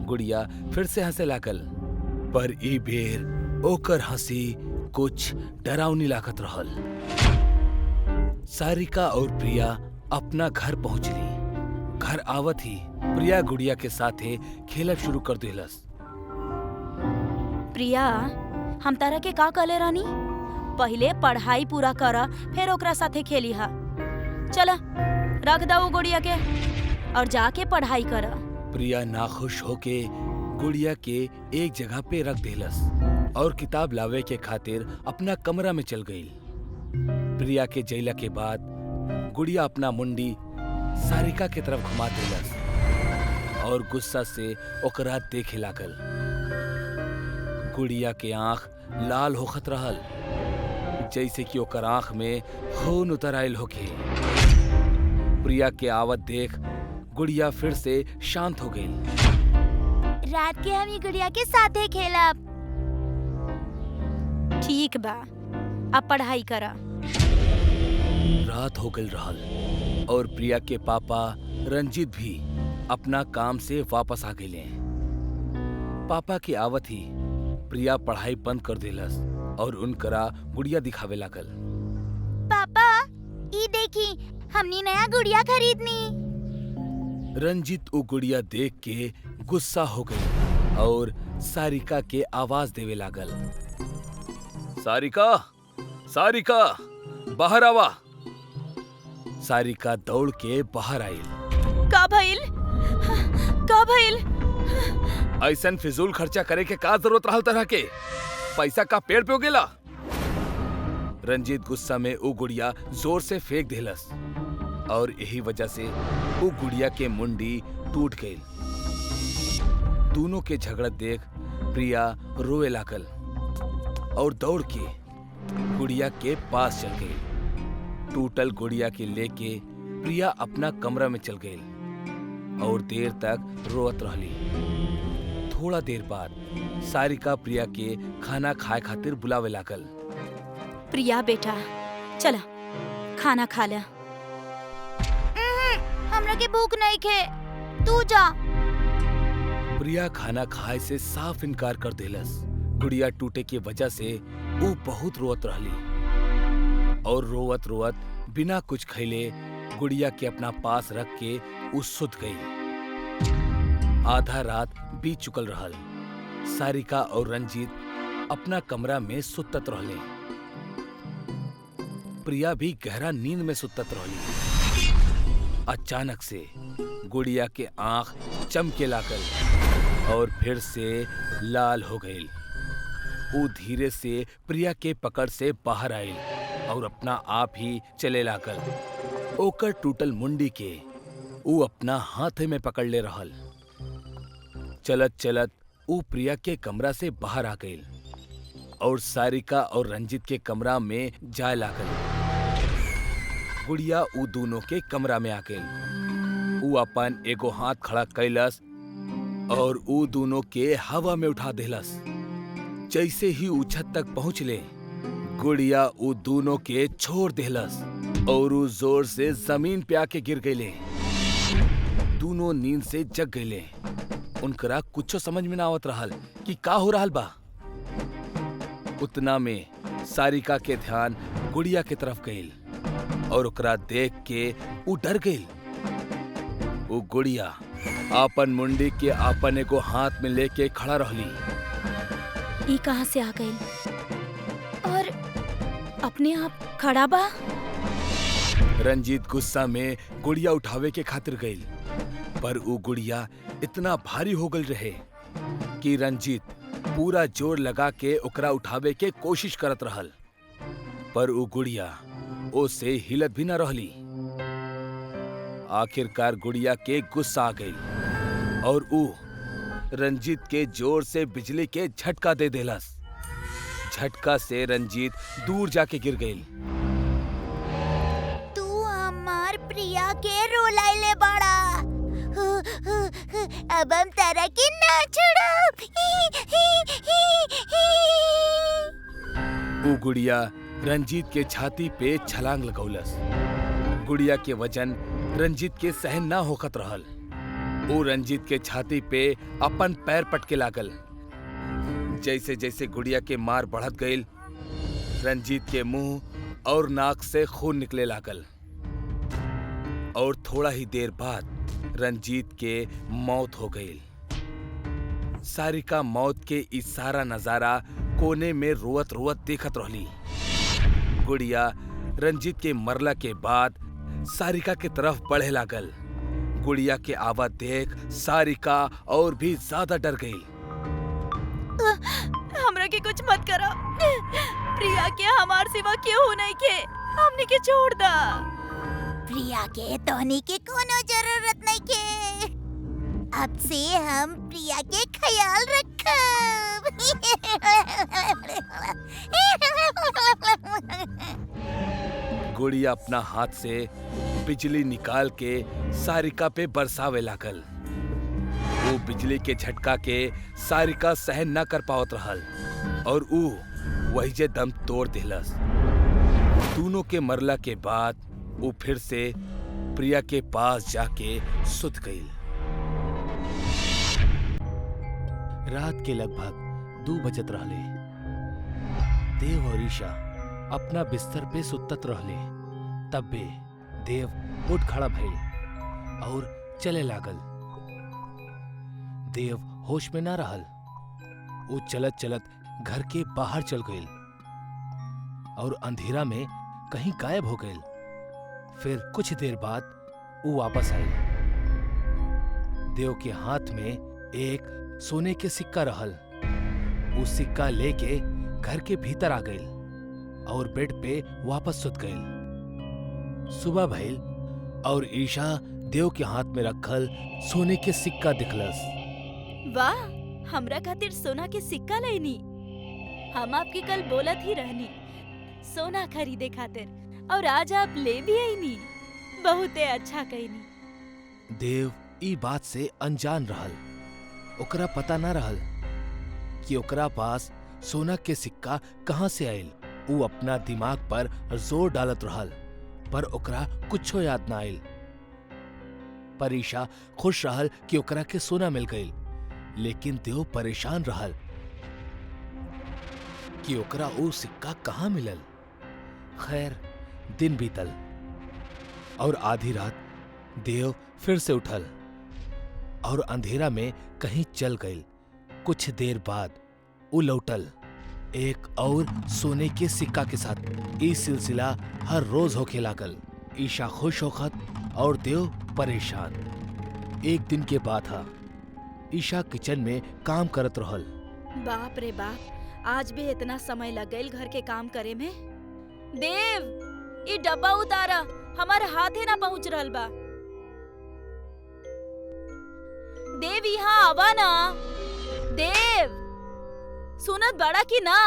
Speaker 1: गुड़िया फिर से हंसे लागल, पर ई बेर ओकर हंसी कुछ डरावनी लागत रहल। सारिका और प्रिया अपना घर पहुंचली। घर आवत ही प्रिया गुड़िया के साथे खेलब शुरू कर देहलस।
Speaker 2: प्रिया, हम तारा के का कहले रानी? पहले पढ़ाई पूरा करा, फिर ओकरा साथे खेली हा। चला रख दो गुड़िया के और जाके पढ़ाई करा।
Speaker 1: प्रिया नाखुश होके गुड़िया के एक जगह पे रख देलस और किताब लावे के खातिर अपना कमरा में चल गई। प्रिया के जइला के बाद गुड़िया अपना मुंडी सारिका के तरफ घुमा देलस और गुस्सा से ओकरा देखे लागल। गुड़िया के आंख लाल होखत रहल, जैसे कि ओकर आंख में खून उतर आयल होके। प्रिया के आवत देख गुड़िया फिर से शांत हो गई।
Speaker 7: रात के हम ये गुड़िया के साथे खेलब।
Speaker 2: ठीक बा, अब पढ़ाई करा।
Speaker 1: रात हो गई रहल और प्रिया के पापा रंजीत भी अपना काम से वापस आ गए। पापा की आवत ही प्रिया पढ़ाई बंद कर देलस और उनकरा गुड़िया दिखावे लागल।
Speaker 7: पापा ई देखी, हमनी नया गुड़िया खरीदनी।
Speaker 1: रंजीत वो गुड़िया देख के गुस्सा हो गई और सारिका के आवाज देवे लागल। सारिका, सारिका, बाहर आवा। सारिका दौड़ के बाहर आई।
Speaker 2: का भइल? का भइल?
Speaker 1: ऐसन फिजूल खर्चा करे के का जरूरत रहल तरह के? पैसा का पेड़ पे उगेला? रंजीत गुस्सा में वो गुड़िया जोर से फेंक देलस और यही वजह से वो गुड़िया के मुंडी टूट गई। दोनों के झगड़ा देख प्रिया रोए लागल और दौड़ के गुड़िया के पास चल गई। टूटल गुड़िया के लेके प्रिया अपना कमरा में चल गई और देर तक रोत रहली। थोड़ा देर बाद सारिका प्रिया के खाना खाए खातिर बुलावे लागल।
Speaker 2: प्रिया बेटा, चला खाना खा ले।
Speaker 7: हमरा के भूख नहीं खे, तू जा।
Speaker 1: प्रिया खाना खाए से साफ इनकार कर देलस। गुड़िया टूटे की वजह से वो बहुत रोत रहली और रोवत रोवत बिना कुछ खैले गुड़िया के अपना पास रख के वो सुत गई। आधा रात बीत चुकल रहल। सारिका और रंजीत अपना कमरा में सुतत रहले। प्रिया भी गहरा नींद में सुतत रहली। अचानक से गुड़िया के आंख चमके लागल और फिर से लाल हो गई। वो धीरे से प्रिया के पकड़ से बाहर आई और अपना आप ही चले लागल। ओकर टूटल मुंडी के वो अपना हाथ में पकड़ ले रहल। चलत चलत वो प्रिया के कमरा से बाहर आ गई और सारिका और रंजीत के कमरा में जाए लागल। गुड़िया वो दोनों के कमरा में आ गई। वो अपन एगो हाथ खड़ा कैलस और वो दोनों के हवा में उठा देलस। जैसे ही वो छत तक पहुंचले, गुड़िया वो दोनों के छोड़ देलस और वो जोर से जमीन पे आके गिर गईले। दोनों नींद से जग गईले। उनकरा कुछ समझ में ना आवत रहल कि का हो रहल बा। उतना में सारिका के ध्यान गुड़िया के तरफ गईल और ओकरा देख के वो डर गईल। वो गुड़िया आपन मुंडी के आपन एगो हाथ में लेके खड़ा रहली।
Speaker 2: ई कहां से आ गई और अपने आप खड़ा बा?
Speaker 1: रंजीत गुस्सा में गुड़िया उठावे के खातिर गईल, पर वो गुड़िया इतना भारी हो गई रहे कि रंजीत पूरा जोर लगा के ओकरा उठावे के कोशिश करत रहल, पर वो गुड़िया ओसे हिलत भी न रहली। आखिरकार गुड़िया के गुस्सा आ गई और वो रंजीत के जोर से बिजली के झटका दे देलस। झटका से रंजीत दूर जाके गिर गई।
Speaker 7: तू हमार प्रिया के रोलाइले बड़ा। अब हम तारा के ना छोड़ब।
Speaker 1: वो गुड़िया रंजीत के छाती पे छलांग लगौलस। गुड़िया के वजन रंजीत के सहन ना होखत रहल। वो रंजीत के छाती पे अपन पैर पटके लागल। जैसे जैसे गुड़िया के मार बढ़त गईल, रंजीत के मुंह और नाक से खून निकले लागल और थोड़ा ही देर बाद रंजीत के मौत हो गई। सारिका मौत के इस सारा नजारा कोने में रोवत रोवत देखत रहली। गुड़िया रंजीत के मरला के बाद सारिका के तरफ बढ़े लागल। गुड़िया के आवाज देख सारिका और भी ज्यादा डर गई।
Speaker 2: हमरा के कुछ मत करो। प्रिया के हमार सिवा केहू नहीं के, हमने के छोड़ दा।
Speaker 7: प्रिया के तोहनी के कोनो जरूरत नहीं के। अब से हम प्रिया के ख्याल रखब।
Speaker 1: गुड़िया अपना हाथ से बिजली निकाल के सारिका पे बरसावे लागल। वो बिजली के झटका के सारिका सहन न कर पावत रहल और ऊ वही जे दम तोड़ दिलस। दोनों के मरला के बाद वो फिर से प्रिया के पास जाके सुत गई। रात के लगभग 2 बजत रहले। देव और ईशा अपना बिस्तर पे सुतत रहले। तब बे देव उठ खड़ा भइल और चले लागल। देव होश में ना रहल। वो चलत चलत घर के बाहर चल गईल और अंधेरा में कहीं गायब हो गईल। फिर कुछ देर बाद वो वापस आई। देव के हाथ में एक सोने के सिक्का रहल। वो सिक्का लेके घर के भीतर आ गईल और बेड पे वापस सुत गईल। सुबह भइल और ईशा देव के हाथ में रखल सोने के सिक्का दिखलस।
Speaker 2: वाह, हमरा खातिर सोना के सिक्का लेनी। हम आपके कल बोलत ही रहनी सोना खरीदे खातिर, और आज आप ले भी आईनी। बहुते अच्छा कहनी।
Speaker 1: देव ई बात से अनजान रहल। ओकरा पता न रहल कि ओकरा पास सोना के सिक्का कहाँ से आयल। वो अपना दिमाग पर जोर डालत रहल, पर ओकरा कुछो याद न आयल। पर ईशा खुश रहल कि ओकरा के सोना मिल गईल, लेकिन देव परेशान रहल कि ओकरा वो सिक्का कहाँ मिलल। खैर, दिन बीतल और आधी रात देव फिर से उठल और अंधेरा में कहीं चल गईल। कुछ देर बाद वो लौटल एक और सोने के सिक्का के साथ। ये सिलसिला हर रोज होके लागल। ईशा खुश होखत और देव परेशान। एक दिन के बाद था। ईशा किचन में काम करत रहल।
Speaker 2: बाप रे बाप, आज भी इतना समय लग गईल घर के काम करे में। देव, ये डब्बा उतारा, हमारे हाथे ना पहुंच रहल बा। देव, यहाँ आवा ना। देव, सुनत बड़ा की ना?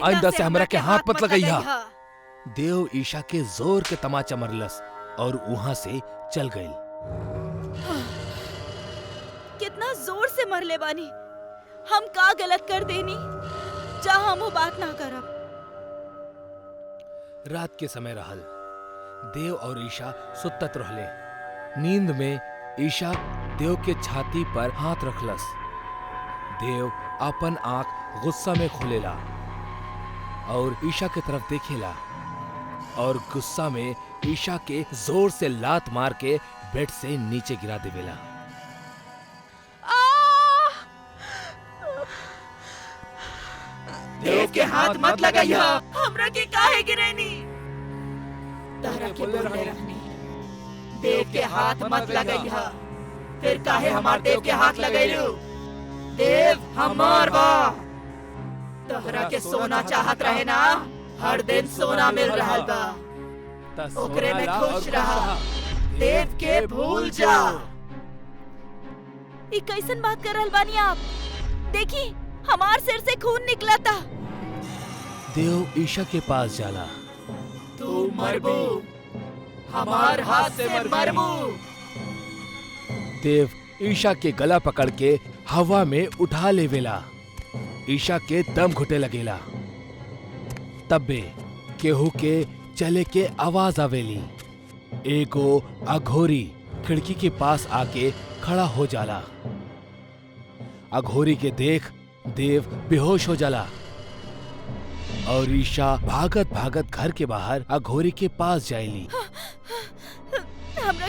Speaker 1: आइंदा से हमरा के हाथ मत लगाइहा। देव ईशा के जोर के तमाचा मरलस और वहां से चल गईल।
Speaker 2: कितना जोर से मरले बानी। हम का गलत कर देनी? जा हम वो बात ना करब।
Speaker 1: रात के समय रहल। देव और ईशा सुतत रहले। नींद में ईशा देव के छाती पर हाथ रखलस। देव अपन आंख गुस्सा में खोलेला और ईशा के तरफ देखेला और गुस्सा में ईशा के जोर से लात मार के बेड से नीचे गिरा देवेला।
Speaker 8: देव के हाथ मत लगाइया।
Speaker 2: हमरा के काहे गिरेनी? तारा के बोले रहनी देव के हाथ मत लगाइया, फिर काहे हमार देव के हाथ लगैलू? देव हमार बा। तोहरा के सोना चाहत रहे ना, हर दिन सोना मिल रहल बा। ओकरे में खुश रहा। देव के भूल जा। ई कैसन बात कर रहल बानी आप? देखी, हमार सिर से खून निकला था।
Speaker 1: देव ईशा के पास जाला।
Speaker 2: तू मरबू, हमार हाथ से मरबू।
Speaker 1: देव ईशा के गला पकड़ के हवा में उठा लेवेला। ईशा के दम घुटे लगेला। तब्बे केहू के चले के आवाज आवेली। एगो अघोरी खिड़की के पास आके खड़ा हो जाला। अघोरी के देख देव बेहोश हो जाला और ईशा भागत भागत घर के बाहर अघोरी के पास जाएली।
Speaker 2: हमरा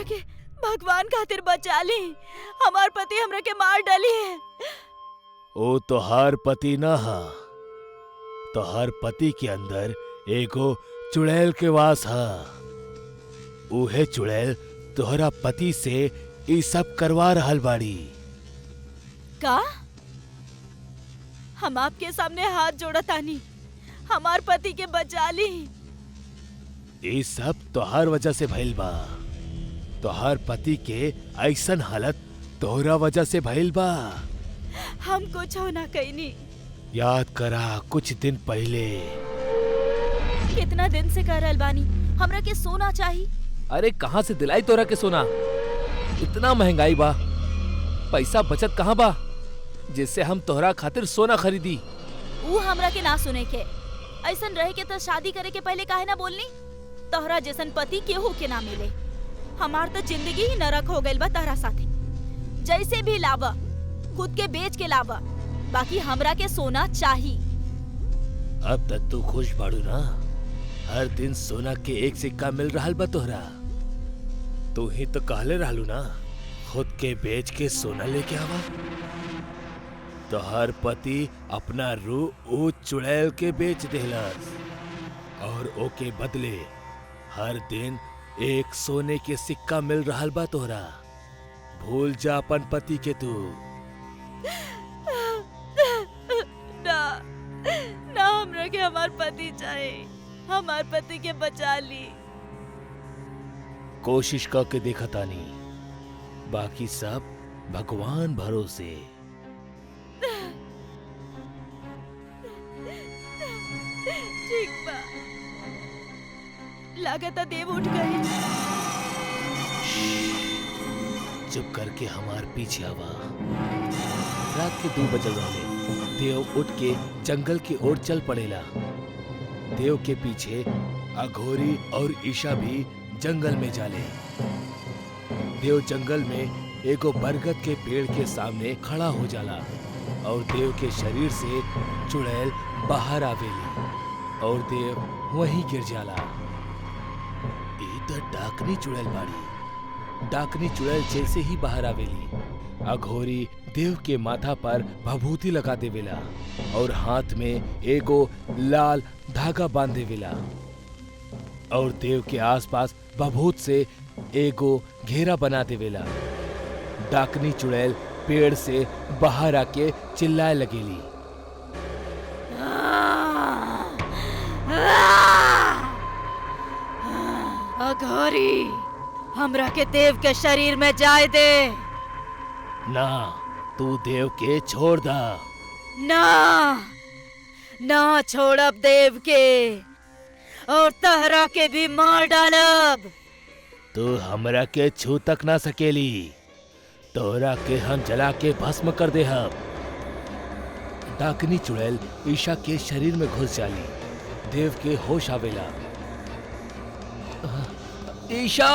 Speaker 2: के भगवान खातिर बचा ली। हमार पति हमरा के मार डाली है।
Speaker 1: ओ तोहार पति ना हा, तोहार पति के अंदर एगो चुड़ैल के वास हा। उहे चुड़ैल तोहरा पति से ई सब करवा रहल बाड़ी।
Speaker 2: का? हम आपके सामने हाथ जोड़तानी, हमार पति के बचा ली।
Speaker 1: ई सब तोहार वजह से भइल बा। तोहार पति के ऐसन हालत तोहरा वजह से भइल बा।
Speaker 2: हम कुछ हो ना कईनी।
Speaker 1: याद करा कुछ दिन पहले।
Speaker 2: कितना दिन से कह रहल बानी हमरा के सोना चाहिए।
Speaker 5: अरे कहाँ से दिलाई तोरा के सोना? इतना महंगाई बा, पैसा बचत कहाँ बा जिससे हम तोहरा खातिर सोना खरीदी?
Speaker 2: वो हमरा के ना सुने के। ऐसन रहे के तो शादी करे के पहले काहे ना बोलनी? तोहरा जैसन पति केहू के ना मिले। हमार तो जिंदगी ही नरक हो गइल बा तोहरा साथे। जैसे भी लावा, खुद के बेच के लावा, बाकी हमरा के सोना चाहिए।
Speaker 1: अब तक तू खुश बाड़ू ना? हर दिन सोना के एक सिक्का मिल रहा बा तोहरा। तू ही तो कहले रहलू ना खुद के बेच के सोना लेके आवा। तोहर पति अपना रूह ओ चुड़ैल के बेच देहलस और ओके बदले हर दिन एक सोने के सिक्का मिल रहा बा तोहरा। भूल जा अपन पति के तू।
Speaker 2: ना ना, हमरा के हमार पति चाहे। हमार पति के बचा ली।
Speaker 1: कोशिश करके देखा तानी, बाकी सब भगवान भरोसे।
Speaker 2: ठीक बा। लागता देव उठ गए।
Speaker 1: चुप करके हमार पीछे आवा। रात के 2 बजल वाले। देव उठ के जंगल की ओर चल पड़ेला। देव के पीछे अघोरी और ईशा भी जंगल में जाले। देव जंगल में एगो बरगद के पेड़ के सामने खड़ा हो जाला और देव के शरीर से चुड़ैल बाहर आवेली और देव वहीं गिर जाला। ई तो डाकनी चुड़ैल बाड़ी। डाकनी चुड़ैल जैसे ही बाहर आवेली, अघोरी देव के माथा पर भभूति लगा देवेला और हाथ में एगो लाल धागा बांध देवेला और देव के आसपास भभूत से एगो घेरा बना देवेला। डाकनी चुड़ैल पेड़ से बाहर आके चिल्लाए लगेली।
Speaker 2: अघोरी, हमरा के देव के शरीर में जाए दे।
Speaker 1: ना, तू देव के छोड़ दा।
Speaker 2: ना ना छोड़ब देव के, और तहरा के भी मार डालब।
Speaker 1: तू हमरा के छू तक ना सकेली। तोहरा के हम जला के भस्म कर दे। हम डाकनी चुड़ैल ईशा के शरीर में घुस जाली। देव के होश आवेला। ईशा!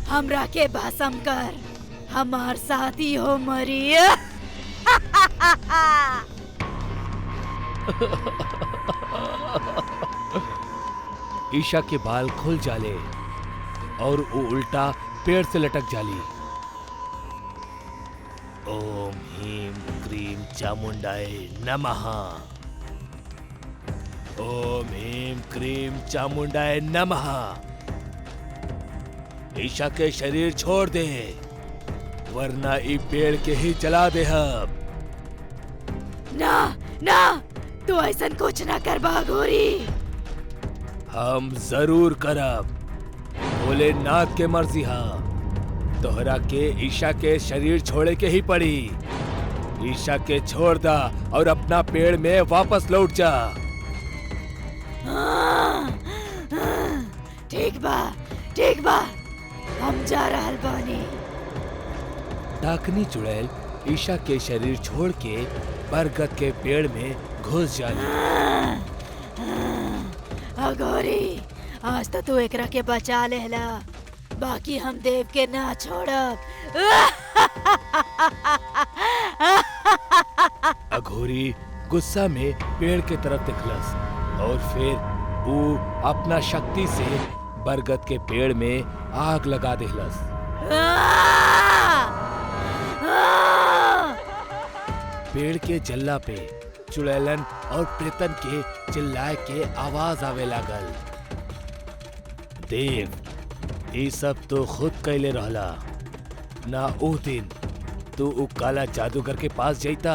Speaker 2: हमरा के भस्म कर, हमार साथी हो मरी।
Speaker 1: ईशा के बाल खुल जाले और वो उल्टा पेड़ से लटक जाली। ओम ह्रीम क्रीम चामुंडाय नमः। ओम ह्रीम क्रीम चामुंडाय नमः। ईशा के शरीर छोड़ दे, वरना ई पेड़ के ही जला दे। हम
Speaker 2: ना ना, तू ऐसा कुछ ना कर अघोरी।
Speaker 1: हम जरूर करब। भोलेनाथ के मर्जी हा। तोहरा के ईशा के शरीर छोड़े के ही पड़ी। ईशा के छोड़ दा और अपना पेड़ में वापस लौट जा।
Speaker 2: ठीक बा, ठीक बा, हम जा रहल बानी।
Speaker 1: डाकनी चुड़ैल ईशा के शरीर छोड़ के बरगद के पेड़ में घुस जाली।
Speaker 2: अघोरी, आज तो तू एकरा के बचा लेला, बाकी हम देव के ना छोड़ब।
Speaker 1: अघोरी गुस्सा में पेड़ के तरफ देखलस और फिर वो अपना शक्ति से बरगद के पेड़ में आग लगा देहलस। पेड़ के जल्ला पे चुड़ैलन और प्रेतन के चिल्लाए के आवाज आवे लागल। देव, ये सब तो खुद कैले रहला ना। ओ दिन तू उ काला जादूगर के पास जाइता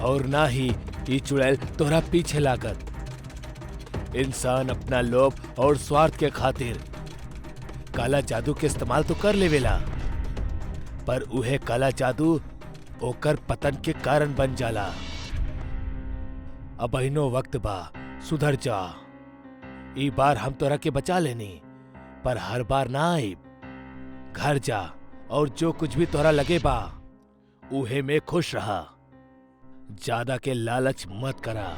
Speaker 1: और ना ही ये चुड़ैल तोहरा पीछे लागत। इंसान अपना लोभ और स्वार्थ के खातिर काला जादू के इस्तेमाल तो कर लेवेला, पर उहे काला जादू ओकर पतन के कारण बन जाला। अब अहिनो वक्त बा, सुधर जा। ई बार हम तोरा के बचा लेनी, पर हर बार ना आइब। घर जा और जो कुछ भी तोरा लगे बा उहे में खुश रहा। ज्यादा के लालच मत करा।